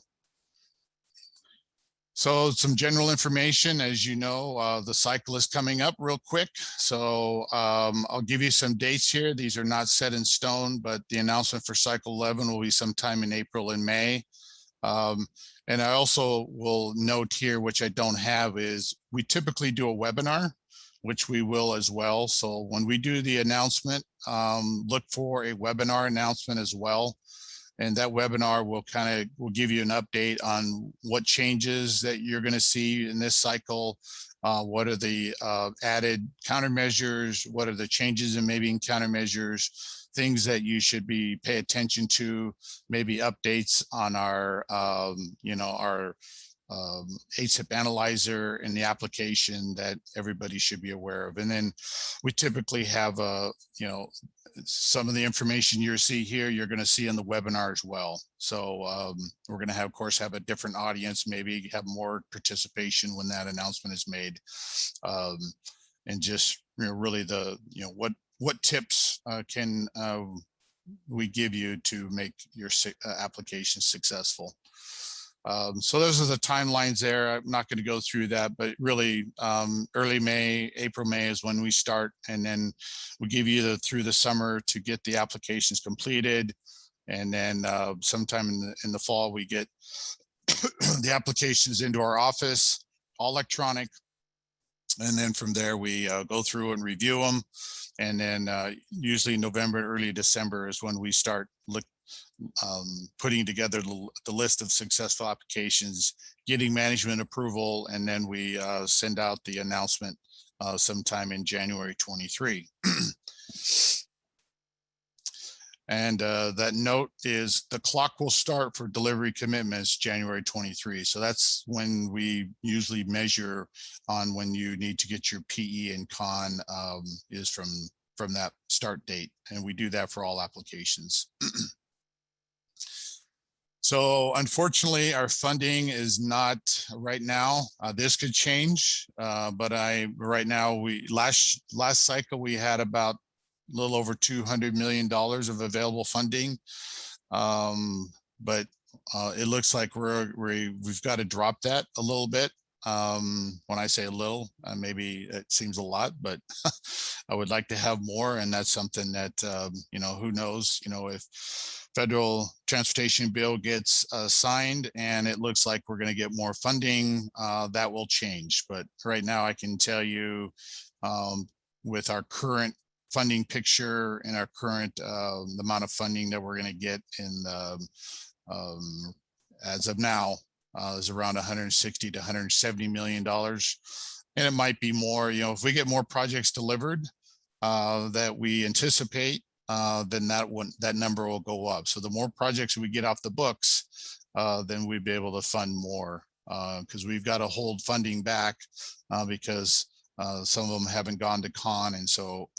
So some general information, as you know, the cycle is coming up real quick. So I'll give you some dates here. These are not set in stone, but the announcement for cycle 11 will be sometime in April and May. And I also will note here, which I don't have, is we typically do a webinar, which we will as well. So when we do the announcement, look for a webinar announcement as well. And that webinar will give you an update on what changes that you're going to see in this cycle. What are the added countermeasures? What are the changes in countermeasures? Things that you should pay attention to, maybe updates on our ASIP analyzer in the application that everybody should be aware of. And then we typically have some of the information you see here, you're going to see in the webinar as well. So we're going to have, of course, have a different audience, maybe have more participation when that announcement is made. And just really what tips can we give you to make your application successful. So those are the timelines there. I'm not going to go through that, but really early May, April, May is when we start. And then we give you through the summer to get the applications completed. And then sometime in the fall, we get the applications into our office, all electronic. And then from there, we go through and review them. And then usually November, early December is when we start putting together the list of successful applications, getting management approval, and then we send out the announcement sometime in January 23. And that note is the clock will start for delivery commitments January 23. So that's when we usually measure on when you need to get your PE and con is from that start date. And we do that for all applications. So unfortunately, our funding is not right now. This could change, but right now last cycle we had about a little over $200 million of available funding, but it looks like we've got to drop that a little bit. When I say a little, maybe it seems a lot, but I would like to have more, and that's something that who knows, if federal transportation bill gets signed and it looks like we're going to get more funding, that will change. But right now I can tell you with our current funding picture and our current the amount of funding that we're going to get in as of now is around 160 to 170 million dollars, and it might be more. If we get more projects delivered that we anticipate, then that number will go up. So the more projects we get off the books, then we'd be able to fund more, because we've got to hold funding back because some of them haven't gone to con, and so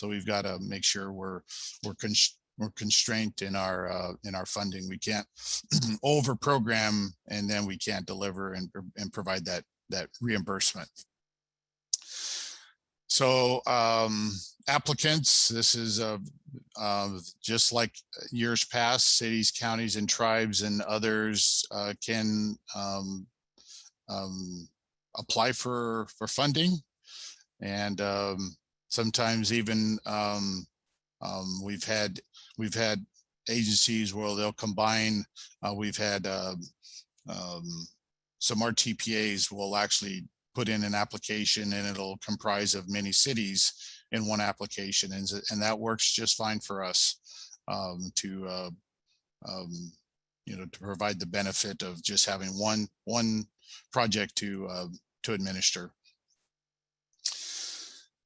we've got to make sure we're constrained in our funding. We can't over program and then we can't deliver and provide that reimbursement. So applicants, this is just like years past, cities, counties, and tribes and others can apply for funding, and sometimes even we've had agencies where they'll combine. We've had some RTPAs will actually put in an application, and it'll comprise of many cities in one application, and that works just fine for us to provide the benefit of just having one project to administer.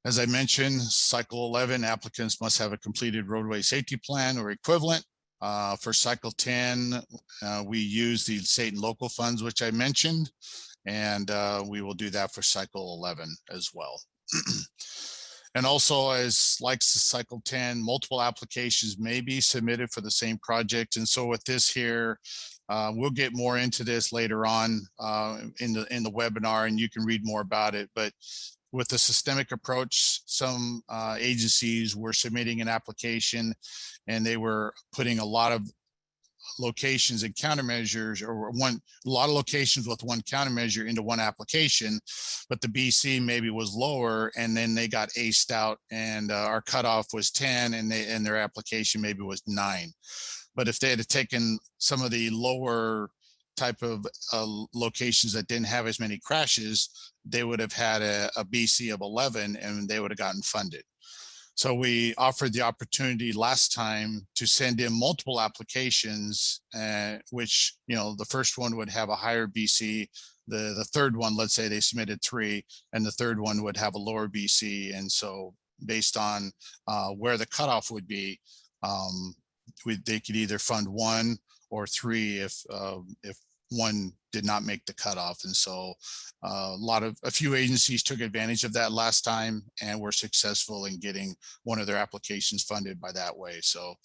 As I mentioned, cycle 11 applicants must have a completed roadway safety plan or equivalent. For cycle 10, we use the state and local funds, which I mentioned, and we will do that for cycle 11 as well. And also, as like cycle 10, multiple applications may be submitted for the same project. And so with this here, we'll get more into this later on in the webinar, and you can read more about it. But with the systemic approach, some agencies were submitting an application and they were putting a lot of locations and countermeasures, or a lot of locations with one countermeasure into one application, but the BC maybe was lower, and then they got aced out, and our cutoff was 10, and their application maybe was 9. But if they had taken some of the lower type of locations that didn't have as many crashes, they would have had a BC of 11, and they would have gotten funded. So we offered the opportunity last time to send in multiple applications, which, the first one would have a higher BC. The third one, let's say they submitted 3, and the third one would have a lower BC. And so based on where the cutoff would be, they could either fund 1 or 3 if one did not make the cutoff. And so a few agencies took advantage of that last time and were successful in getting one of their applications funded by that way. So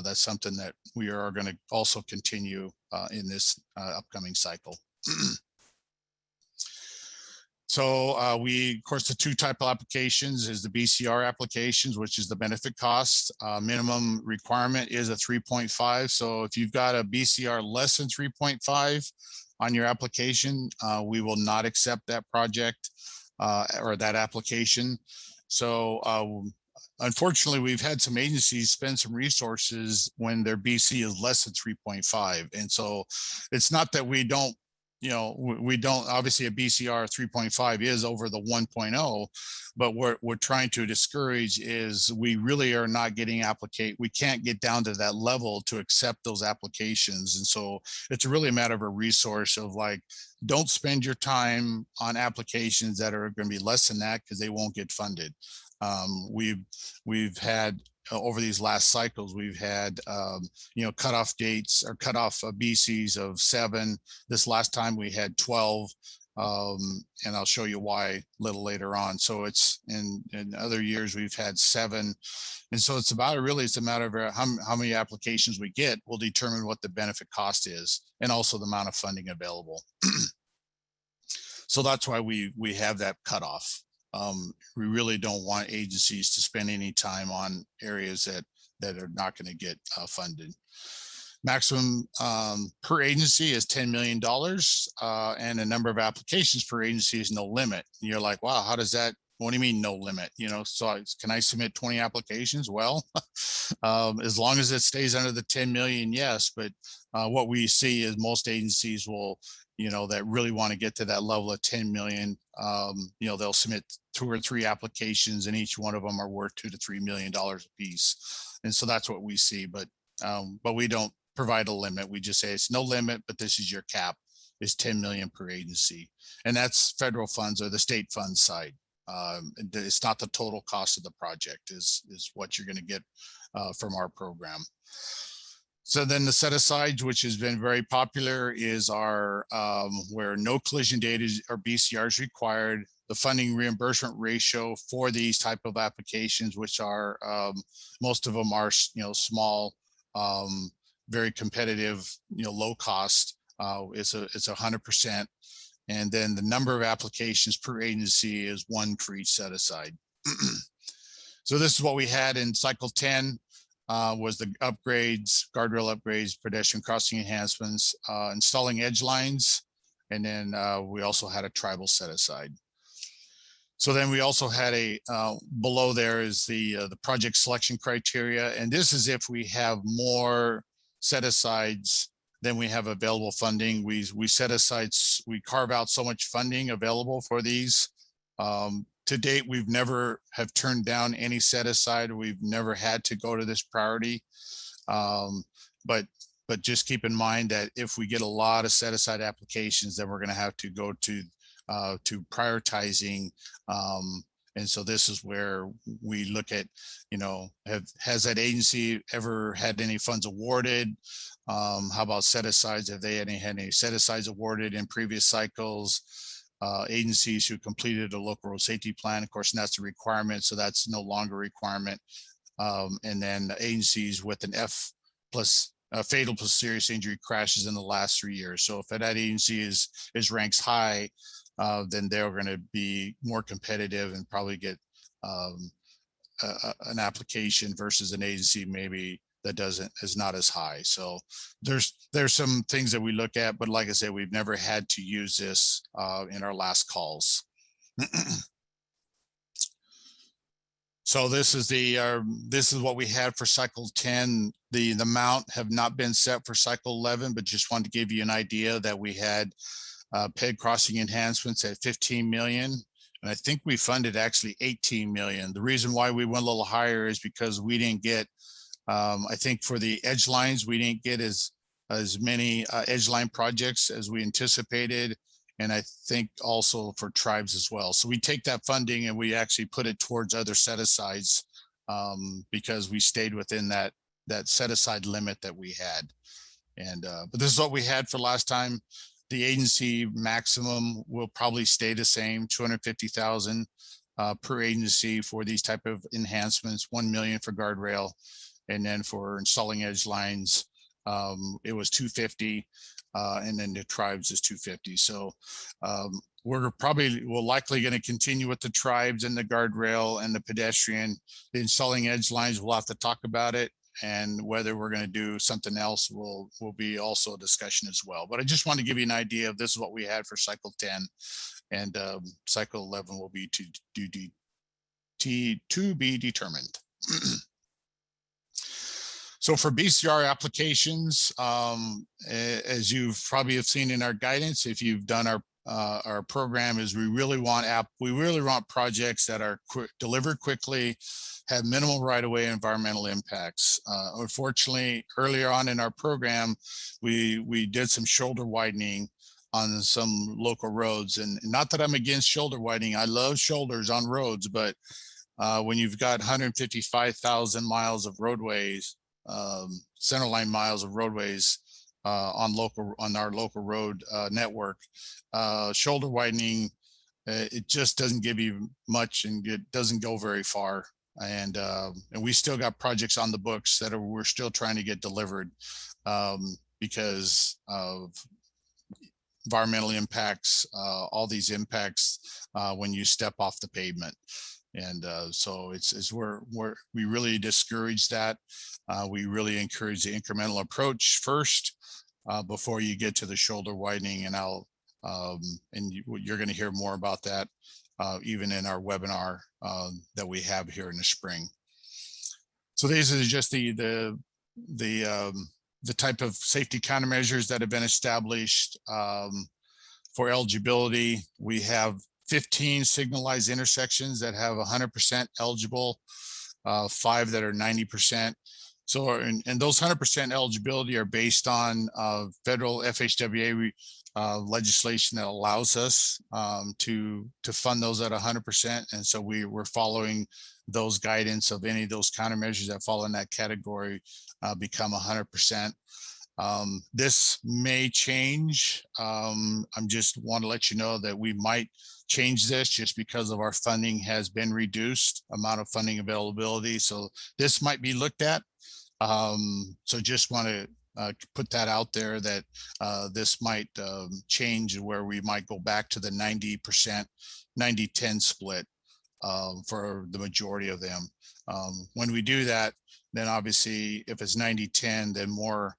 that's something that we are going to also continue in this upcoming cycle. So of course, the 2 type of applications is the BCR applications, which is the benefit cost. Minimum requirement is a 3.5. So if you've got a BCR less than 3.5 on your application, we will not accept that project or that application. So unfortunately, we've had some agencies spend some resources when their BC is less than 3.5. And so it's not that we don't you know, we don't, obviously a BCR 3.5 is over the 1.0, but what we're trying to discourage is we really are not getting we can't get down to that level to accept those applications. And so it's really a matter of a resource of like, don't spend your time on applications that are going to be less than that because they won't get funded. We've had over these last cycles, we've had, you know, cutoff dates or cutoff BCs of 7. This last time we had 12, and I'll show you why a little later on. So it's in other years we've had 7. And so it's about it's a matter of how many applications we get will determine what the benefit cost is and also the amount of funding available. So that's why we have that cutoff. We really don't want agencies to spend any time on areas that are not going to get funded. Maximum per agency is $10 million, and the number of applications per agency is no limit. And you're like, wow, how does that, what do you mean no limit? You know, so can I submit 20 applications? Well, as long as it stays under the 10 million, yes. But what we see is most agencies will, you know, that really want to get to that level of 10 million, you know, they'll submit 2 or 3 applications and each one of them are worth $2 to $3 million a piece. And so that's what we see, but we don't provide a limit. We just say it's no limit, but this is your cap, is 10 million per agency. And that's federal funds or the state funds side. It's not the total cost of the project is what you're going to get from our program. So then the set asides, which has been very popular, is our where no collision data or BCR is required. The funding reimbursement ratio for these type of applications, which are most of them are, you know, small, very competitive, you know, low cost. It's 100%. And then the number of applications per agency is 1 for each set aside. So this is what we had in cycle 10. Was the upgrades, guardrail upgrades, pedestrian crossing enhancements, installing edge lines, and then we also had a tribal set aside. So then we also had a below there is the project selection criteria, and this is if we have more set asides than we have available funding. We set aside, we carve out so much funding available for these. To date, we've never have turned down any set aside. We've never had to go to this priority. But just keep in mind that if we get a lot of set aside applications, then we're going to have to go to prioritizing. And so this is where we look at, you know, has that agency ever had any funds awarded? How about set asides? Have they had any set asides awarded in previous cycles? Agencies who completed a local road safety plan, of course, and that's a requirement, so that's no longer a requirement. And then agencies with an F plus fatal plus serious injury crashes in the last 3 years. So if that agency is ranks high, then they're going to be more competitive and probably get an application versus an agency maybe that is not as high. So there's some things that we look at, but like I said, we've never had to use this in our last calls. So this is what we had for cycle 10. The amount have not been set for cycle 11, but just wanted to give you an idea that we had PED crossing enhancements at 15 million. And I think we funded actually 18 million. The reason why we went a little higher is because we didn't get, I think for the edge lines, we didn't get as many edge line projects as we anticipated. And I think also for tribes as well. So we take that funding and we actually put it towards other set asides because we stayed within that set aside limit that we had. And but this is what we had for last time. The agency maximum will probably stay the same, 250,000 per agency for these type of enhancements, 1 million for guardrail. And then for installing edge lines, it was 250, and then the tribes is 250. So we're likely going to continue with the tribes and the guardrail and the pedestrian. The installing edge lines, we'll have to talk about it, and whether we're going to do something else will be also a discussion as well. But I just want to give you an idea of this is what we had for cycle 10, and cycle 11 will be to be determined. So for BCR applications, as you've probably have seen in our guidance, if you've done our program, is we really want projects that are delivered quickly, have minimal right-of-way environmental impacts. Unfortunately, earlier on in our program, we did some shoulder widening on some local roads, and not that I'm against shoulder widening. I love shoulders on roads, but when you've got 155,000 miles of roadways, centerline miles of roadways on our local road network, shoulder widening, it just doesn't give you much, and it doesn't go very far. And we still got projects on the books that we're still trying to get delivered because of environmental impacts, all these impacts when you step off the pavement. And so we really discourage that. We really encourage the incremental approach first before you get to the shoulder widening. And you're going to hear more about that even in our webinar that we have here in the spring. So these are just the type of safety countermeasures that have been established for eligibility. We have 15 signalized intersections that have 100% eligible, 5 that are 90%. So, and those 100% eligibility are based on federal FHWA legislation that allows us to fund those at 100%. And so we're following those guidance of any of those countermeasures that fall in that category become 100%. This may change. I'm just want to let you know that we might change this just because of our funding has been reduced, amount of funding availability. So this might be looked at. So just want to put that out there that this might change where we might go back to the 90%, 90-10 split for the majority of them. When we do that, then obviously if it's 90-10, then more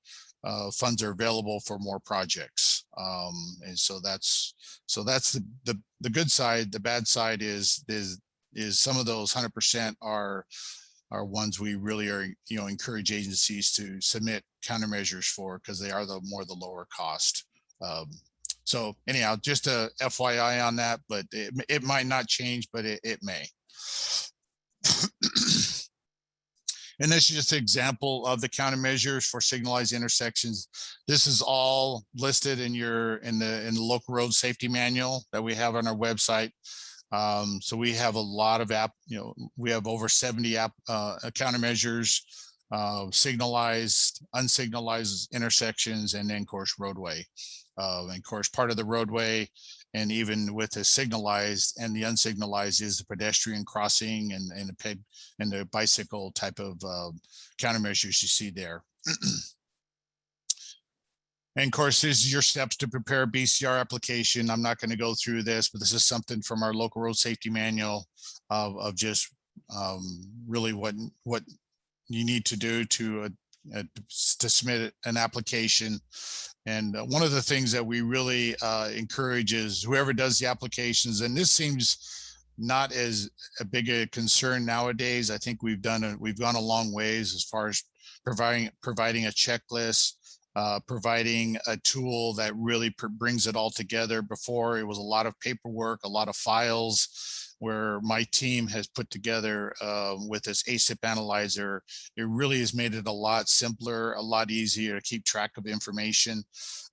funds are available for more projects. And so that's the good side. The bad side is some of those 100% are ones we really are, encourage agencies to submit countermeasures for, because they are the lower cost. So anyhow, just a FYI on that, but it might not change, but it may. And this is just an example of the countermeasures for signalized intersections. This is all listed in the local road safety manual that we have on our website. So we have a lot of we have over 70 countermeasures, signalized, unsignalized intersections, and then of course roadway. And of course, part of the roadway, and even with the signalized and the unsignalized, is the pedestrian crossing and the bicycle type of countermeasures you see there. And of course, this is your steps to prepare a BCR application. I'm not going to go through this, but this is something from our local road safety manual of just really what you need to do to submit an application. And one of the things that we really encourage is whoever does the applications, and this seems not as a big a concern nowadays. I think we've gone a long ways as far as providing a checklist, providing a tool that really brings it all together. Before, it was a lot of paperwork, a lot of files, where my team has put together with this ASIP analyzer. It really has made it a lot simpler, a lot easier to keep track of information.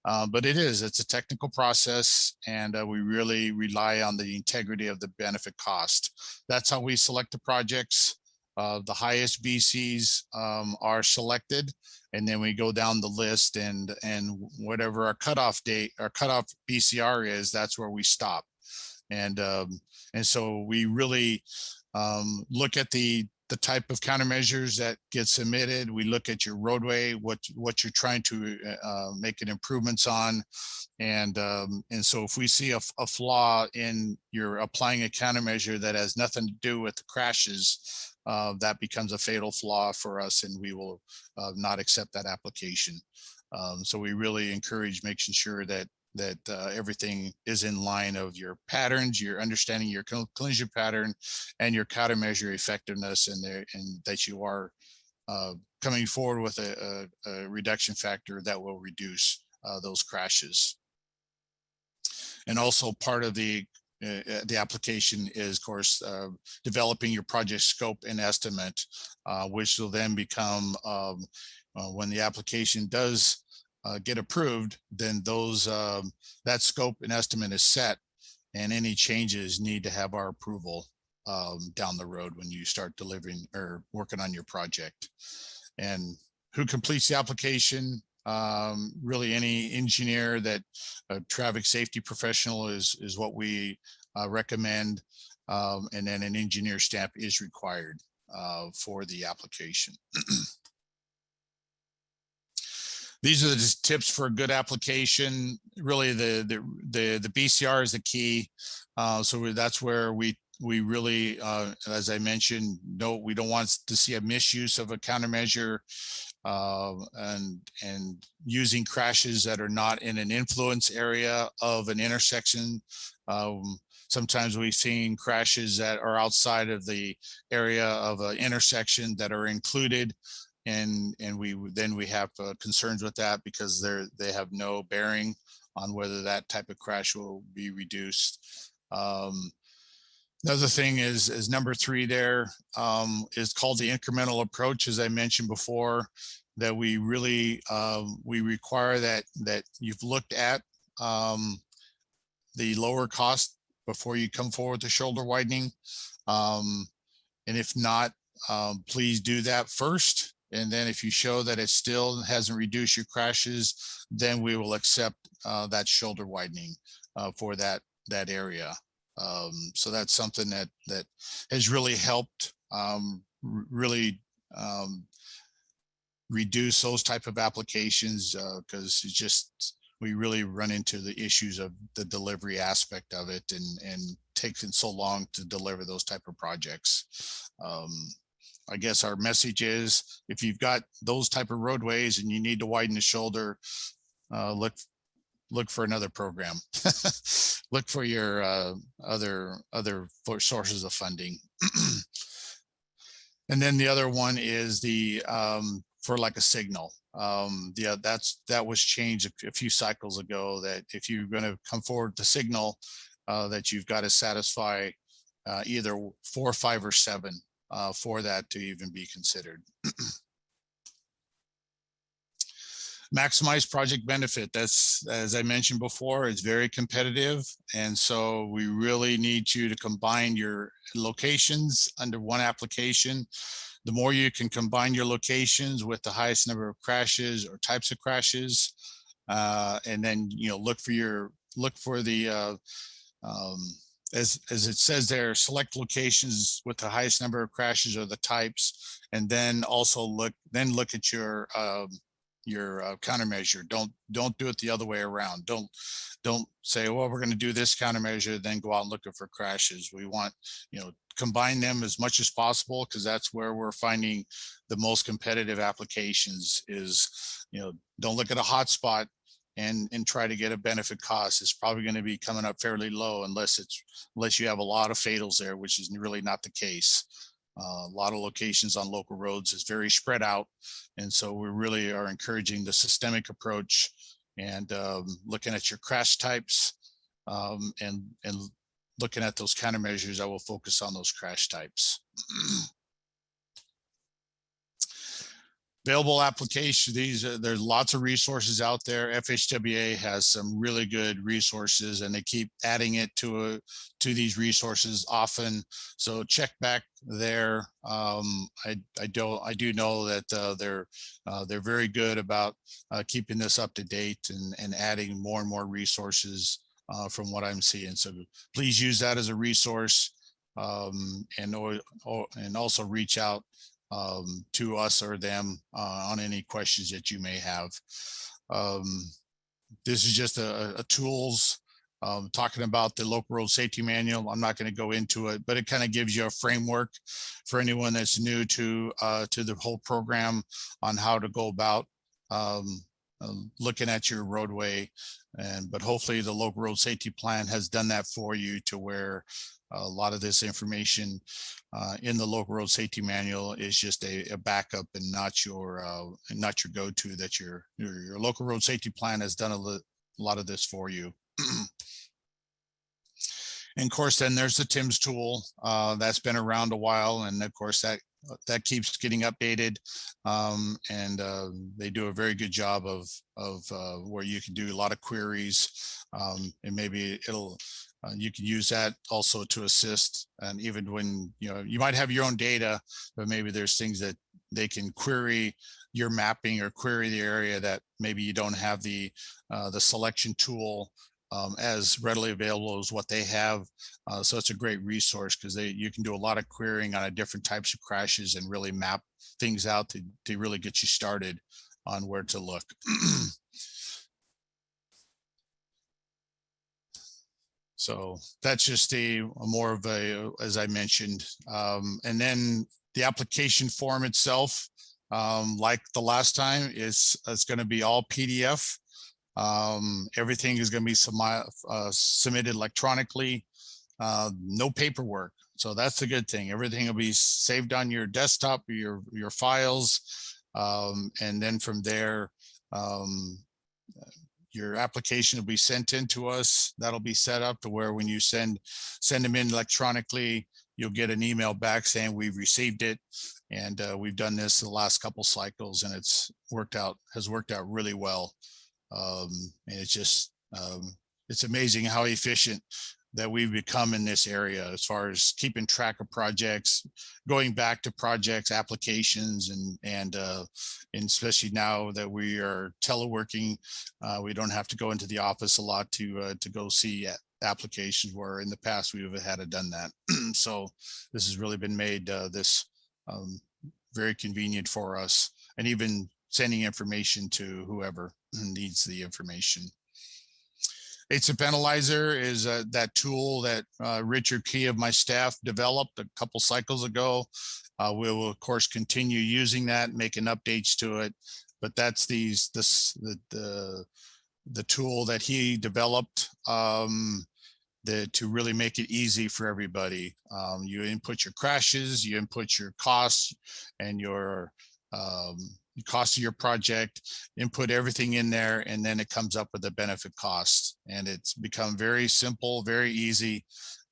But it's a technical process, and we really rely on the integrity of the benefit cost. That's how we select the projects. The highest BCs are selected, and then we go down the list, and whatever our cutoff date, our cutoff BCR is, that's where we stop. And so we really look at the type of countermeasures that get submitted. We look at your roadway, what you're trying to make an improvements on. And so if we see a flaw in your applying a countermeasure that has nothing to do with the crashes, that becomes a fatal flaw for us, and we will not accept that application. So we really encourage making sure that everything is in line of your patterns, your understanding your collision pattern, and your countermeasure effectiveness, and that you are coming forward with a reduction factor that will reduce those crashes. And also part of the application is, of course, developing your project scope and estimate, which will then become, when the application does get approved, then those that scope and estimate is set, and any changes need to have our approval down the road when you start delivering or working on your project. And who completes the application? Really any engineer that a traffic safety professional is what we recommend. And then an engineer stamp is required for the application. These are the tips for a good application. Really the BCR is the key. So that's where we really, as I mentioned, we don't want to see a misuse of a countermeasure and using crashes that are not in an influence area of an intersection. Sometimes we've seen crashes that are outside of the area of an intersection that are included, and we have concerns with that because they have no bearing on whether that type of crash will be reduced. Another thing is number 3 there is called the incremental approach, as I mentioned before, that we really we require that you've looked at the lower cost before you come forward to shoulder widening. And if not, please do that first. And then if you show that it still hasn't reduced your crashes, then we will accept that shoulder widening for that area. So that's something that has really helped really reduce those type of applications, because it's just, we really run into the issues of the delivery aspect of it and taking so long to deliver those type of projects. I guess our message is, if you've got those type of roadways and you need to widen the shoulder, look for another program. Look for your other sources of funding. And then the other one is the for like a signal. Yeah, that was changed a few cycles ago, that if you're going to come forward to signal, that you've got to satisfy either 4, 5, or 7 for that to even be considered. Maximize project benefit. That's, as I mentioned before, it's very competitive. And so we really need you to combine your locations under one application. The more you can combine your locations with the highest number of crashes or types of crashes, and then, you know, look for the as it says there, select locations with the highest number of crashes or the types, and then also look at your countermeasure. Don't do it the other way around. Don't say, well, we're going to do this countermeasure, then go out and looking for crashes. We want, you know, combine them as much as possible, because that's where we're finding the most competitive applications. Is, you know, don't look at a hot spot and try to get a benefit cost. It's probably going to be coming up fairly low unless you have a lot of fatals there, which is really not the case. A lot of locations on local roads is very spread out. And so we really are encouraging the systemic approach and looking at your crash types and looking at those countermeasures. I will focus on those crash types. Available application. There's lots of resources out there. FHWA has some really good resources, and they keep adding it to these resources often. So check back there. I do know that they're very good about keeping this up to date and adding more and more resources from what I'm seeing. So please use that as a resource, and also reach out to us or them on any questions that you may have. This is just a tools talking about the local road safety manual. I'm not going to go into it, but it kind of gives you a framework for anyone that's new to the whole program on how to go about looking at your roadway. But hopefully the local road safety plan has done that for you, to where a lot of this information in the local road safety manual is just a backup and not your go-to. That your local road safety plan has done a lot of this for you. And of course, then there's the TIMS tool that's been around a while, and of course that keeps getting updated, and they do a very good job of where you can do a lot of queries, and maybe it'll you can use that also to assist. And even when you might have your own data, but maybe there's things that they can query your mapping or query the area that maybe you don't have the selection tool as readily available as what they have. So it's a great resource, because you can do a lot of querying on different types of crashes and really map things out to really get you started on where to look. So that's just more of a, as I mentioned, and then the application form itself, like the last time, it's going to be all PDF. Everything is going to be submitted electronically, no paperwork. So that's the good thing. Everything will be saved on your desktop, your files, and then from there, your application will be sent in to us. That'll be set up to where when you send them in electronically, you'll get an email back saying we've received it. And we've done this the last couple cycles, and has worked out really well. And it's just it's amazing how efficient that we've become in this area as far as keeping track of projects, going back to projects, applications, and especially now that we are teleworking, we don't have to go into the office a lot to go see applications, where in the past we would have had to done that. So this has really been made very convenient for us, and even sending information to whoever needs the information. ASIP Analyzer is that tool that Richard P. of my staff developed a couple cycles ago. We will of course continue using that, making updates to it, but that's the tool that he developed to really make it easy for everybody. You input your crashes, you input your costs and your cost of your project, input everything in there, and then it comes up with the benefit costs. And it's become very simple, very easy,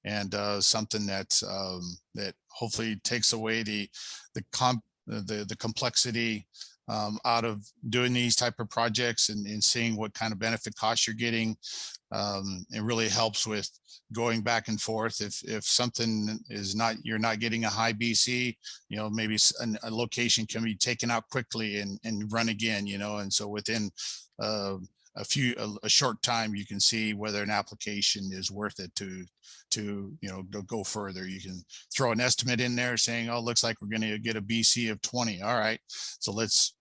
and something that hopefully takes away the complexity out of doing these type of projects, and seeing what kind of benefit costs you're getting. It really helps with going back and forth. If something is you're not getting a high BC, maybe a location can be taken out quickly and run again, and so within a short time, you can see whether an application is worth it to go further. You can throw an estimate in there saying, oh, looks like we're going to get a BC of 20. All right, so let's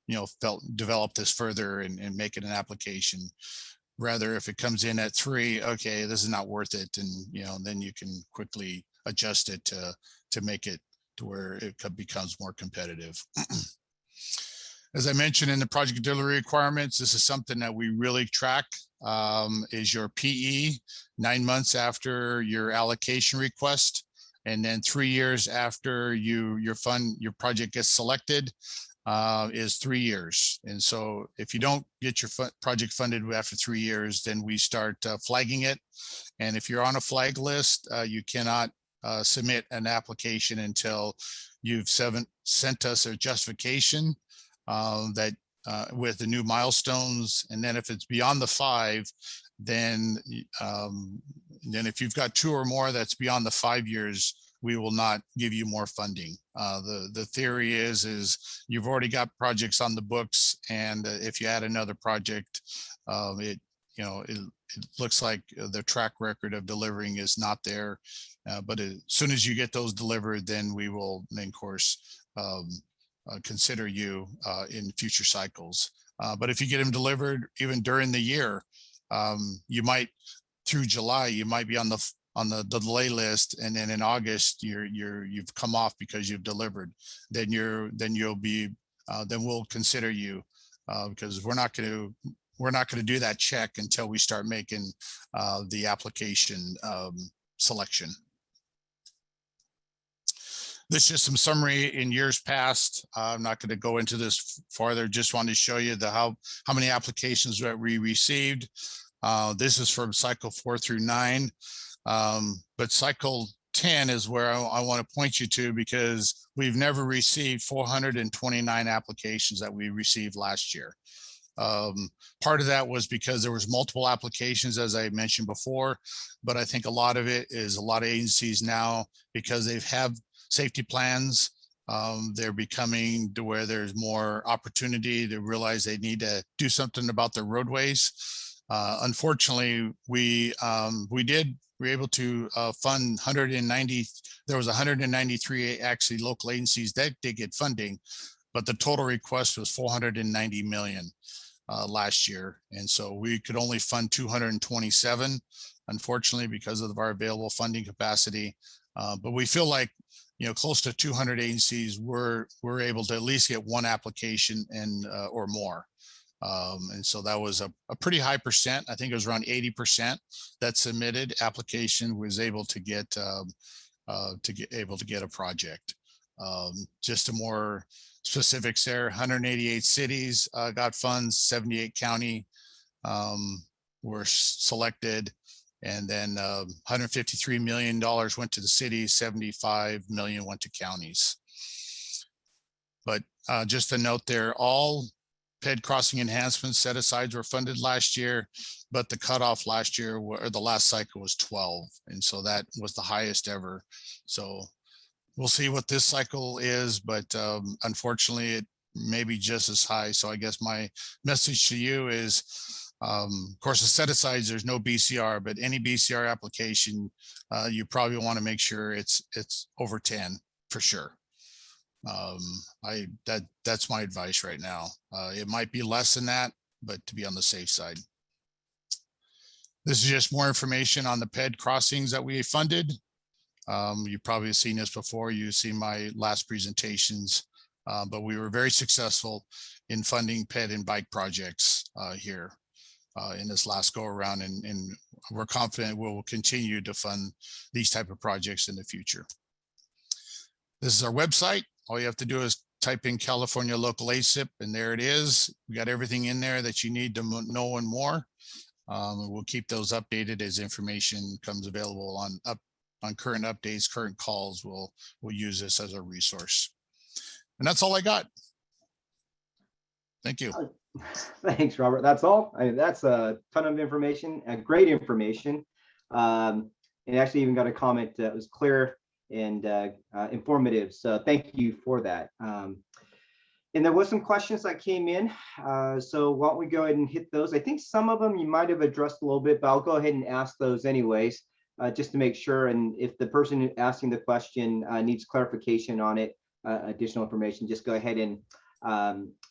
develop this further and make it an application. Rather, if it comes in at 3, okay, this is not worth it, and then you can quickly adjust it to make it to where it becomes more competitive. As I mentioned in the project delivery requirements, this is something that we really track, is your PE 9 months after your allocation request, and then 3 years after your project gets selected, is 3 years. And so if you don't get your project funded after 3 years, then we start flagging it. And if you're on a flag list, you cannot submit an application until you've sent us a justification that with the new milestones. And then if it's beyond the 5, then if you've got 2 or more that's beyond the 5 years, we will not give you more funding. The theory is you've already got projects on the books, and if you add another project, it looks like the track record of delivering is not there. But as soon as you get those delivered, then we will, of course, consider you in future cycles. But if you get them delivered even during the year, you might, through July, you might be on the delay list, and then in August you've come off because you've delivered. Then we'll consider you because we're not going to do that check until we start making the application selection. This is just some summary in years past. I'm not going to go into this farther. Just wanted to show you how many applications that we received. This is from cycle 4 through 9, but cycle 10 is where I want to point you to, because we've never received 429 applications that we received last year. Part of that was because there was multiple applications, as I mentioned before, but I think a lot of it is a lot of agencies now, because they've have safety plans, they're becoming to where there's more opportunity to realize they need to do something about their roadways. Unfortunately, we were able to fund 190. There was 193 actually local agencies that did get funding, but the total request was 490 million last year, and so we could only fund 227, unfortunately, because of our available funding capacity. But we feel like, close to 200 agencies were able to at least get one application and or more. And so that was a pretty high percent. I think it was around 80% that submitted application was able to get a project. Just a more specifics there, 188 cities got funds, 78 county were selected, and then $153 million went to the cities, 75 million went to counties. But just a note there, all PED crossing enhancements set asides were funded last year, but the cutoff last year, or the last cycle, was 12. And so that was the highest ever. So we'll see what this cycle is, but unfortunately it may be just as high. So I guess my message to you is, of course, the set asides, there's no BCR, but any BCR application, you probably want to make sure it's over 10 for sure. That's my advice right now. It might be less than that, but to be on the safe side. This is just more information on the PED crossings that we funded. You've probably seen this before. You've seen my last presentations, but we were very successful in funding PED and bike projects here in this last go around, and we're confident we'll continue to fund these type of projects in the future. This is our website. All you have to do is type in California Local ACIP, and there it is. We got everything in there that you need to know and more. We'll keep those updated as information comes available on current updates, current calls. We'll use this as a resource. And that's all I got. Thank you. Thanks, Robert. That's all. That's a ton of information, great information. And actually even got a comment that was clear and informative. So thank you for that. And there was some questions that came in. So why don't we go ahead and hit those? I think some of them you might have addressed a little bit, but I'll go ahead and ask those anyways, just to make sure. And if the person asking the question needs clarification on it, additional information, just go ahead and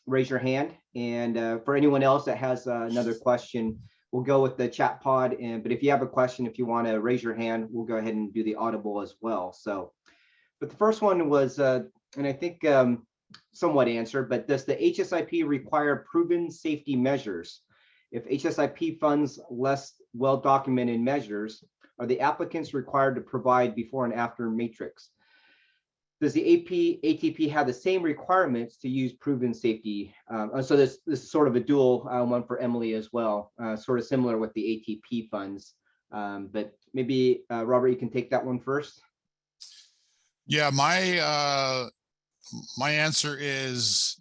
raise your hand. And for anyone else that has another question, we'll go with the chat pod. But if you have a question, if you want to raise your hand, we'll go ahead and do the audible as well. So, but the first one was, and I think somewhat answered, but does the HSIP require proven safety measures? If HSIP funds less well-documented measures, are the applicants required to provide before and after matrix? Does the ATP have the same requirements to use proven safety? So this is sort of a dual one for Emily as well, sort of similar with the ATP funds. But maybe Robert, you can take that one first. Yeah, my answer is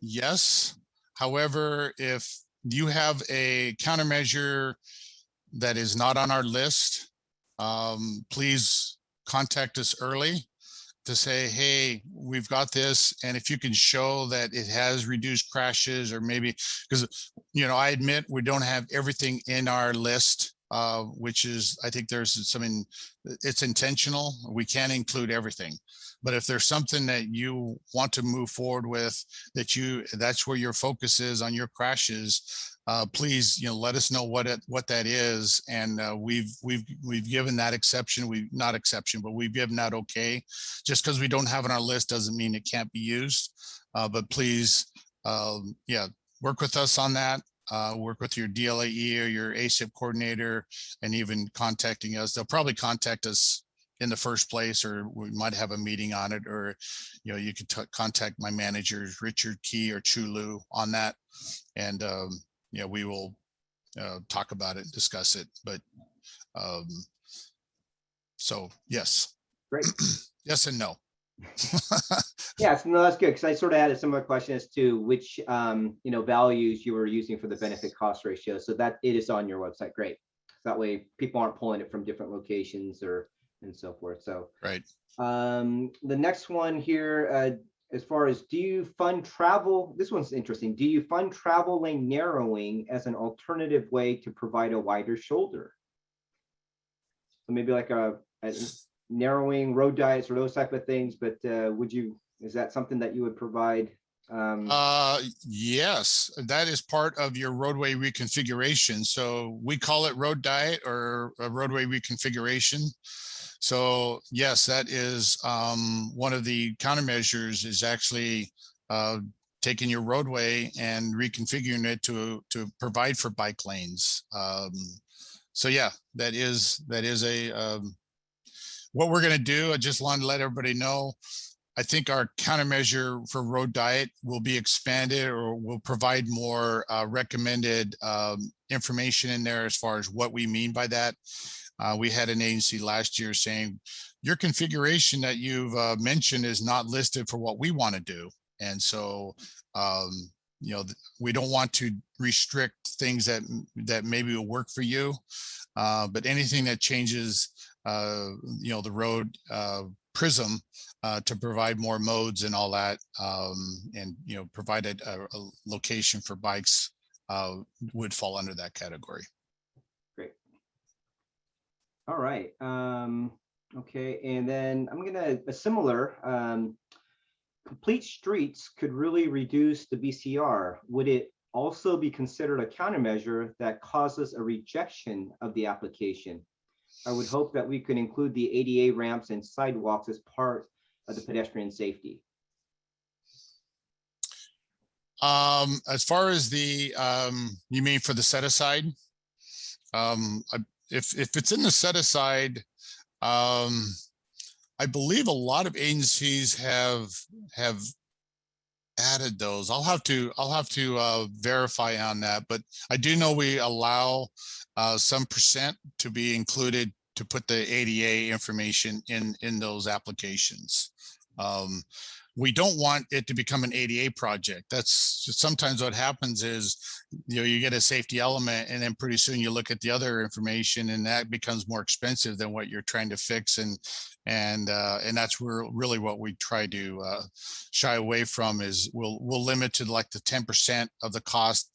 yes. However, if you have a countermeasure that is not on our list, please contact us early to say, hey, we've got this. And if you can show that it has reduced crashes, or maybe, because, I admit we don't have everything in our list, which is, I think there's something, it's intentional. We can't include everything. But if there's something that you want to move forward with, that's where your focus is on your crashes, please, let us know what that is. And we've given that exception. But we've given that okay. Just because we don't have it on our list doesn't mean it can't be used. But please, work with us on that. Work with your DLAE or your ASIP coordinator, and even contacting us. They'll probably contact us in the first place, or we might have a meeting on it, or you can contact my managers, Richard Key or Chulu, on that, and we will talk about it, discuss it. But so yes, Great. yes and no. Yes, no, that's good, because I sort of had a similar question as to which values you were using for the benefit cost ratio, so that it is on your website. Great. That way people aren't pulling it from different locations and so forth. So right. The next one here, as far as, do you fund travel? This one's interesting. Do you fund travel lane narrowing as an alternative way to provide a wider shoulder? So maybe like a narrowing road diets or those type of things, but is that something that you would provide? Yes, that is part of your roadway reconfiguration. So we call it road diet or a roadway reconfiguration. So yes, that is one of the countermeasures, is actually taking your roadway and reconfiguring it to provide for bike lanes. So yeah, that is a what we're going to do. I just wanted to let everybody know. I think our countermeasure for road diet will be expanded, or will provide more recommended information in there as far as what we mean by that. We had an agency last year saying, your configuration that you've mentioned is not listed for what we want to do. And so, we don't want to restrict things that maybe will work for you, but anything that changes, the road prism to provide more modes and all that, and provide a location for bikes would fall under that category. Great. All right. Okay, and then I'm gonna a similar complete streets could really reduce the BCR. Would it also be considered a countermeasure that causes a rejection of the application? I would hope that we could include the ADA ramps and sidewalks as part of the pedestrian safety. As far as the, you mean for the set aside? If it's in the set aside, I believe a lot of agencies have added those. I'll have to verify on that, but I do know we allow some percent to be included to put the ADA information in those applications. We don't want it to become an ADA project. That's sometimes what happens is, you get a safety element, and then pretty soon you look at the other information, and that becomes more expensive than what you're trying to fix. And that's where really what we try to shy away from is we'll limit to like the 10% of the cost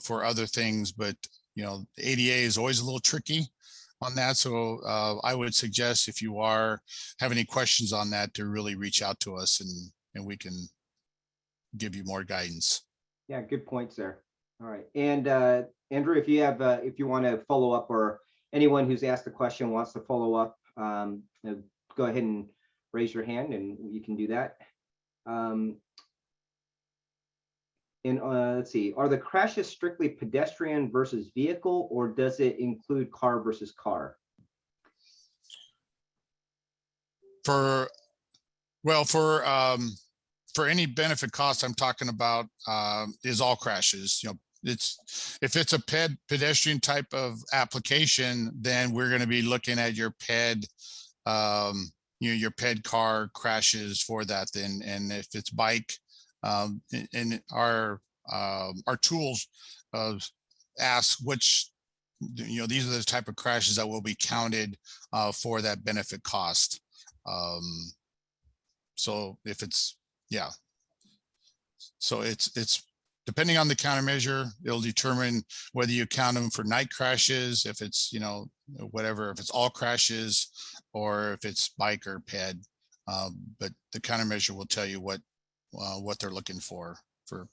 for other things. But the ADA is always a little tricky on that. So I would suggest, if you have any questions on that, to really reach out to us, and we can give you more guidance. Yeah, good points there. All right, and Andrew, if you want to follow up, or anyone who's asked the question wants to follow up, go ahead and raise your hand, and you can do that. And let's see, are the crashes strictly pedestrian versus vehicle, or does it include car versus car? For any benefit cost I'm talking about is all crashes. If it's a pedestrian type of application, then we're going to be looking at your your ped car crashes for that. Then, and if it's bike, and our tools ask which, these are the type of crashes that will be counted for that benefit cost. So if it's, so it's depending on the countermeasure, it'll determine whether you count them for night crashes, if it's, whatever, if it's all crashes, or if it's bike or ped. But the countermeasure will tell you what they're looking for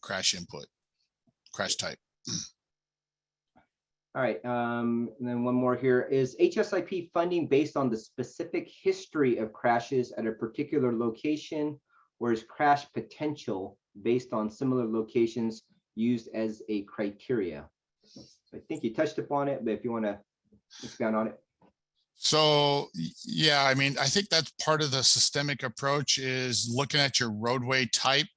crash input, crash type. All right, and then one more here. Is HSIP funding based on the specific history of crashes at a particular location, or is crash potential based on similar locations used as a criteria? I think you touched upon it, but if you want to expand on it. So, yeah, I mean, I think that's part of the systemic approach is looking at your roadway type.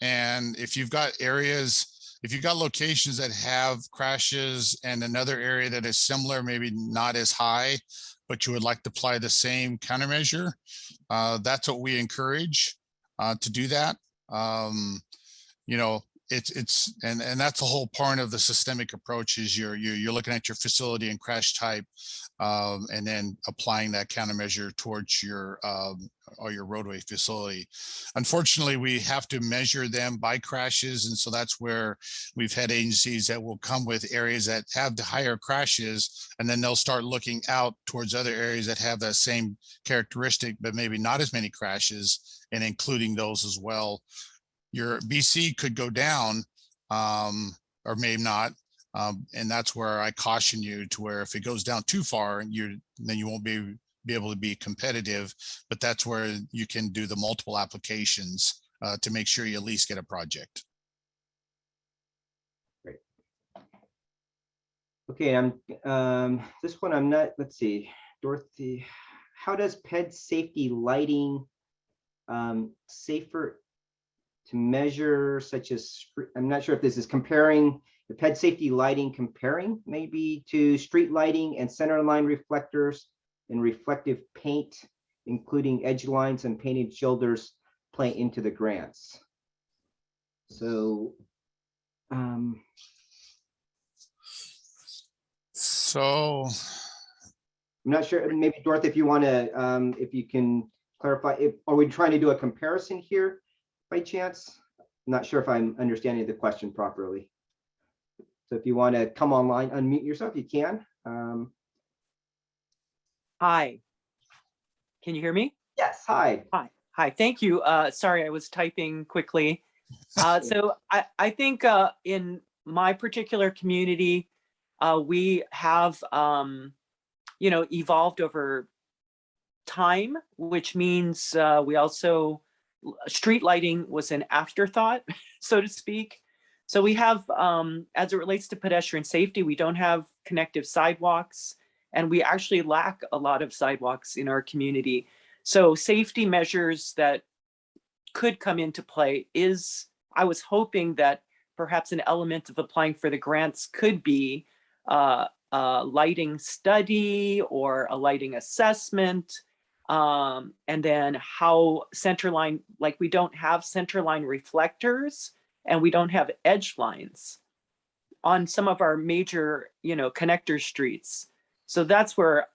And if you've got areas, if you've got locations that have crashes and another area that is similar, maybe not as high, but you would like to apply the same countermeasure, that's what we encourage to do that. You know, and that's the whole part of the systemic approach is you're looking at your facility and crash type, and then applying that countermeasure towards your or your roadway facility. Unfortunately, we have to measure them by crashes, and so that's where we've had agencies that will come with areas that have the higher crashes, and then they'll start looking out towards other areas that have that same characteristic, but maybe not as many crashes, and including those as well. Your BC could go down, or maybe not. And that's where I caution you to where if it goes down too far, then you won't be able to be competitive. But that's where you can do the multiple applications to make sure you at least get a project. Great. Okay, this one I'm not. Let's see, Dorothy. How does PED safety lighting safer to measure, such as, I'm not sure if this is comparing the PED safety lighting, comparing maybe to street lighting and center line reflectors and reflective paint, including edge lines and painted shoulders, play into the grants. So, so I'm not sure, maybe Dorothy, if you want to, if you can clarify, are we trying to do a comparison here by chance? I'm not sure if I'm understanding the question properly. So if you want to come online, unmute yourself, you can. Hi, can you hear me? Yes, hi. Hi, thank you. Sorry, I was typing quickly. So I think in my particular community, we have, evolved over time, which means we also, street lighting was an afterthought, so to speak. So we have, as it relates to pedestrian safety, we don't have connective sidewalks, and we actually lack a lot of sidewalks in our community. So safety measures that could come into play is, I was hoping that perhaps an element of applying for the grants could be a lighting study or a lighting assessment. And then how centerline, like we don't have centerline reflectors and we don't have edge lines on some of our major, connector streets. So that's where,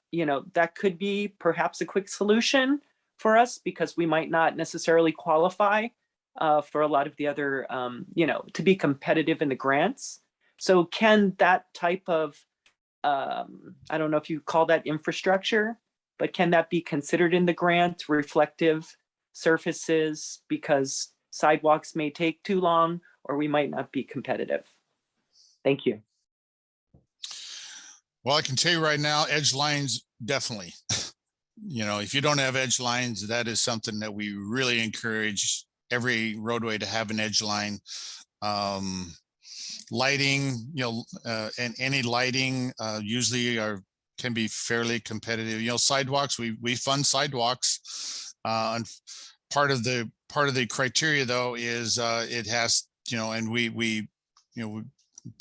that could be perhaps a quick solution for us because we might not necessarily qualify for a lot of the other, to be competitive in the grants. So can that type of, I don't know if you call that infrastructure, but can that be considered in the grant, reflective surfaces, because sidewalks may take too long or we might not be competitive? Thank you. Well, I can tell you right now, edge lines, definitely. If you don't have edge lines, that is something that we really encourage every roadway to have an edge line. Lighting, and any lighting usually can be fairly competitive. Sidewalks, we fund sidewalks. And part of the criteria though is it has, and we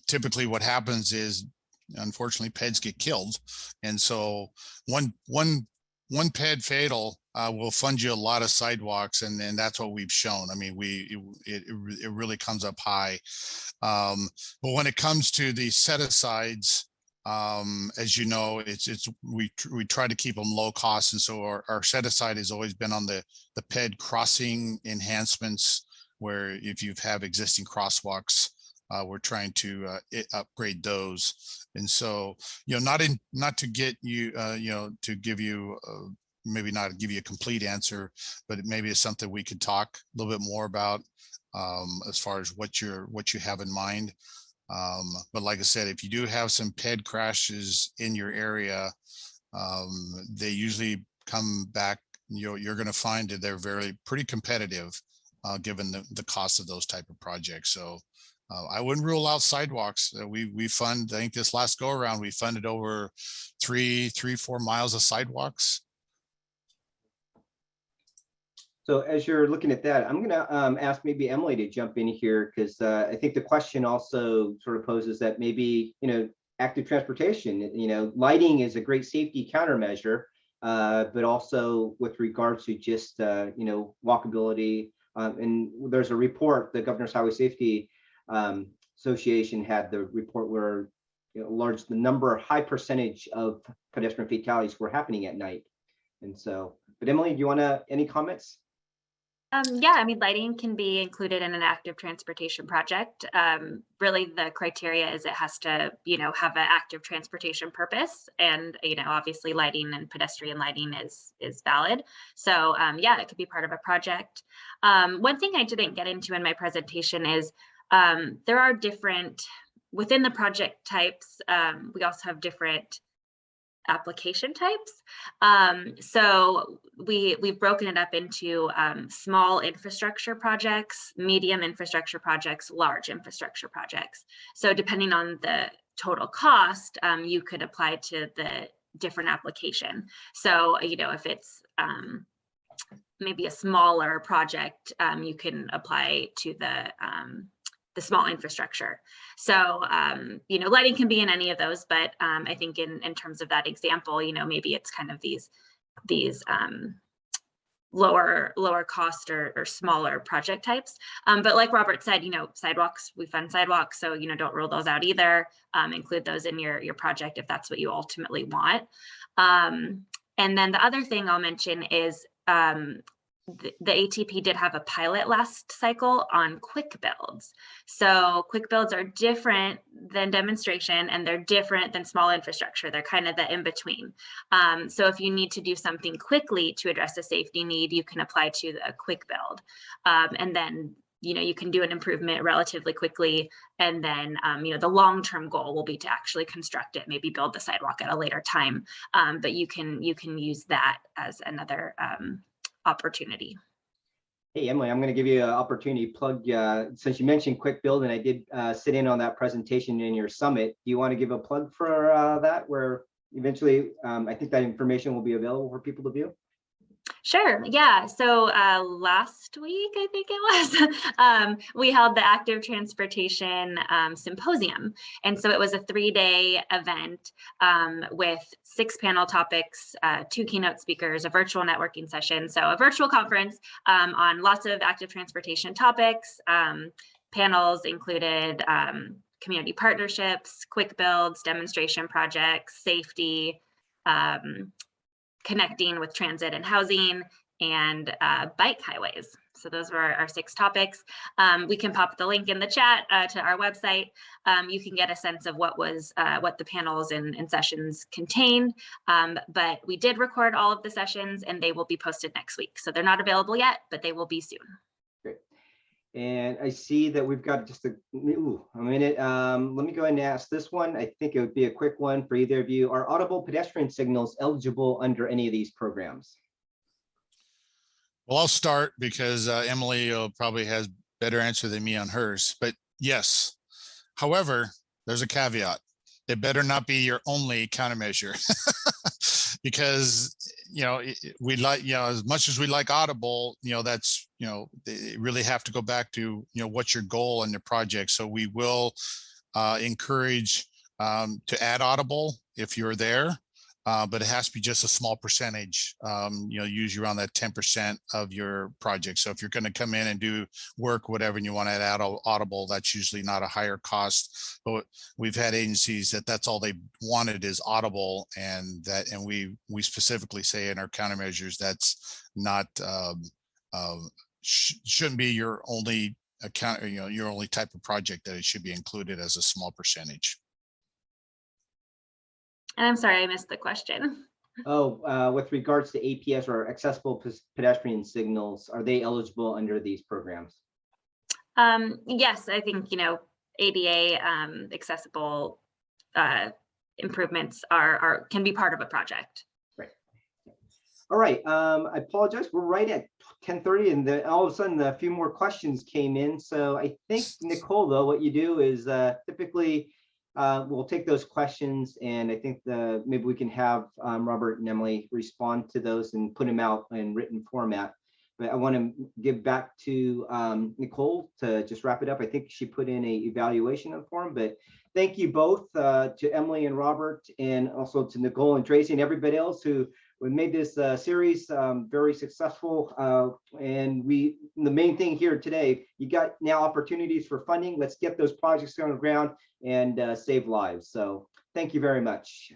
typically what happens is, unfortunately, PEDs get killed, and so one PED fatal will fund you a lot of sidewalks, and that's what we've shown. I mean, it really comes up high. But when it comes to the set asides, as you know, we try to keep them low cost, and so our set aside has always been on the PED crossing enhancements, where if you have existing crosswalks, we're trying to upgrade those. And so, not to get you, to give you maybe not give you a complete answer, but it maybe is something we could talk a little bit more about as far as what you have in mind. But like I said, if you do have some PED crashes in your area, they usually come back. You're going to find that they're pretty competitive, given the cost of those type of projects. So I wouldn't rule out sidewalks. We fund, I think this last go around, we funded over 4 miles of sidewalks. So as you're looking at that, I'm gonna ask maybe Emily to jump in here, because I think the question also sort of poses that maybe, active transportation, lighting is a great safety countermeasure, but also with regards to just, walkability. And there's a report, the Governor's Highway Safety Association had the report where high percentage of pedestrian fatalities were happening at night. And so, but Emily, do you want to, any comments? Yeah, I mean, lighting can be included in an active transportation project. Really, the criteria is it has to, have an active transportation purpose, and obviously, lighting and pedestrian lighting is valid. So, yeah, it could be part of a project. One thing I didn't get into in my presentation is there are different within the project types. We also have different application types. So we've broken it up into small infrastructure projects, medium infrastructure projects, large infrastructure projects. So depending on the total cost, you could apply to the different application. So, if it's maybe a smaller project, you can apply to the small infrastructure. So, lighting can be in any of those, but I think in terms of that example, maybe it's kind of these lower cost or smaller project types. But like Robert said, sidewalks, we fund sidewalks. So, don't rule those out either. Include those in your project if that's what you ultimately want. And then the other thing I'll mention is the ATP did have a pilot last cycle on quick builds. So quick builds are different than demonstration, and they're different than small infrastructure. They're kind of the in between. So if you need to do something quickly to address a safety need, you can apply to a quick build. And then, you can do an improvement relatively quickly. And then, the long-term goal will be to actually construct it, maybe build the sidewalk at a later time. But you can use that as another opportunity. Hey, Emily, I'm going to give you an opportunity to plug, since you mentioned quick build, and I did sit in on that presentation in your summit. Do you want to give a plug for that, where eventually I think that information will be available for people to view? Sure. Yeah. So last week, I think it was, we held the Active Transportation Symposium. And so it was a 3-day event with 6 panel topics, 2 keynote speakers, a virtual networking session. So a virtual conference on lots of active transportation topics. Panels included community partnerships, quick builds, demonstration projects, safety, connecting with transit and housing, and bike highways. So those were our 6 topics. We can pop the link in the chat to our website. You can get a sense of what the panels and sessions contained. But we did record all of the sessions, and they will be posted next week. So they're not available yet, but they will be soon. Great. And I see that we've got just a minute. Let me go ahead and ask this one. I think it would be a quick one for either of you. Are audible pedestrian signals eligible under any of these programs? Well, I'll start because Emily probably has better answer than me on hers, but yes. However, there's a caveat. It better not be your only countermeasure because, we like, as much as we like audible, that's, they really have to go back to, what's your goal in the project. So we will encourage to add audible if you're there. But it has to be just a small percentage, usually around that 10% of your project. So if you're going to come in and do work, whatever, and you want to add audible, that's usually not a higher cost. But we've had agencies that's all they wanted is audible, and we specifically say in our countermeasures that's not shouldn't be your only account, your only type of project, that it should be included as a small percentage. And I'm sorry, I missed the question. Oh, with regards to APS or accessible pedestrian signals, are they eligible under these programs? Yes, I think, ADA accessible improvements can be part of a project. Right. All right, I apologize. We're right at 10:30 and all of a sudden a few more questions came in. So I think, Nicole, though, what you do is typically we'll take those questions, and I think maybe we can have Robert and Emily respond to those and put them out in written format. But I want to give back to Nicole to just wrap it up. I think she put in a evaluation of form, but thank you both to Emily and Robert, and also to Nicole and Tracy and everybody else who made this series very successful. And the main thing here today, you got now opportunities for funding. Let's get those projects on the ground and save lives. So thank you very much.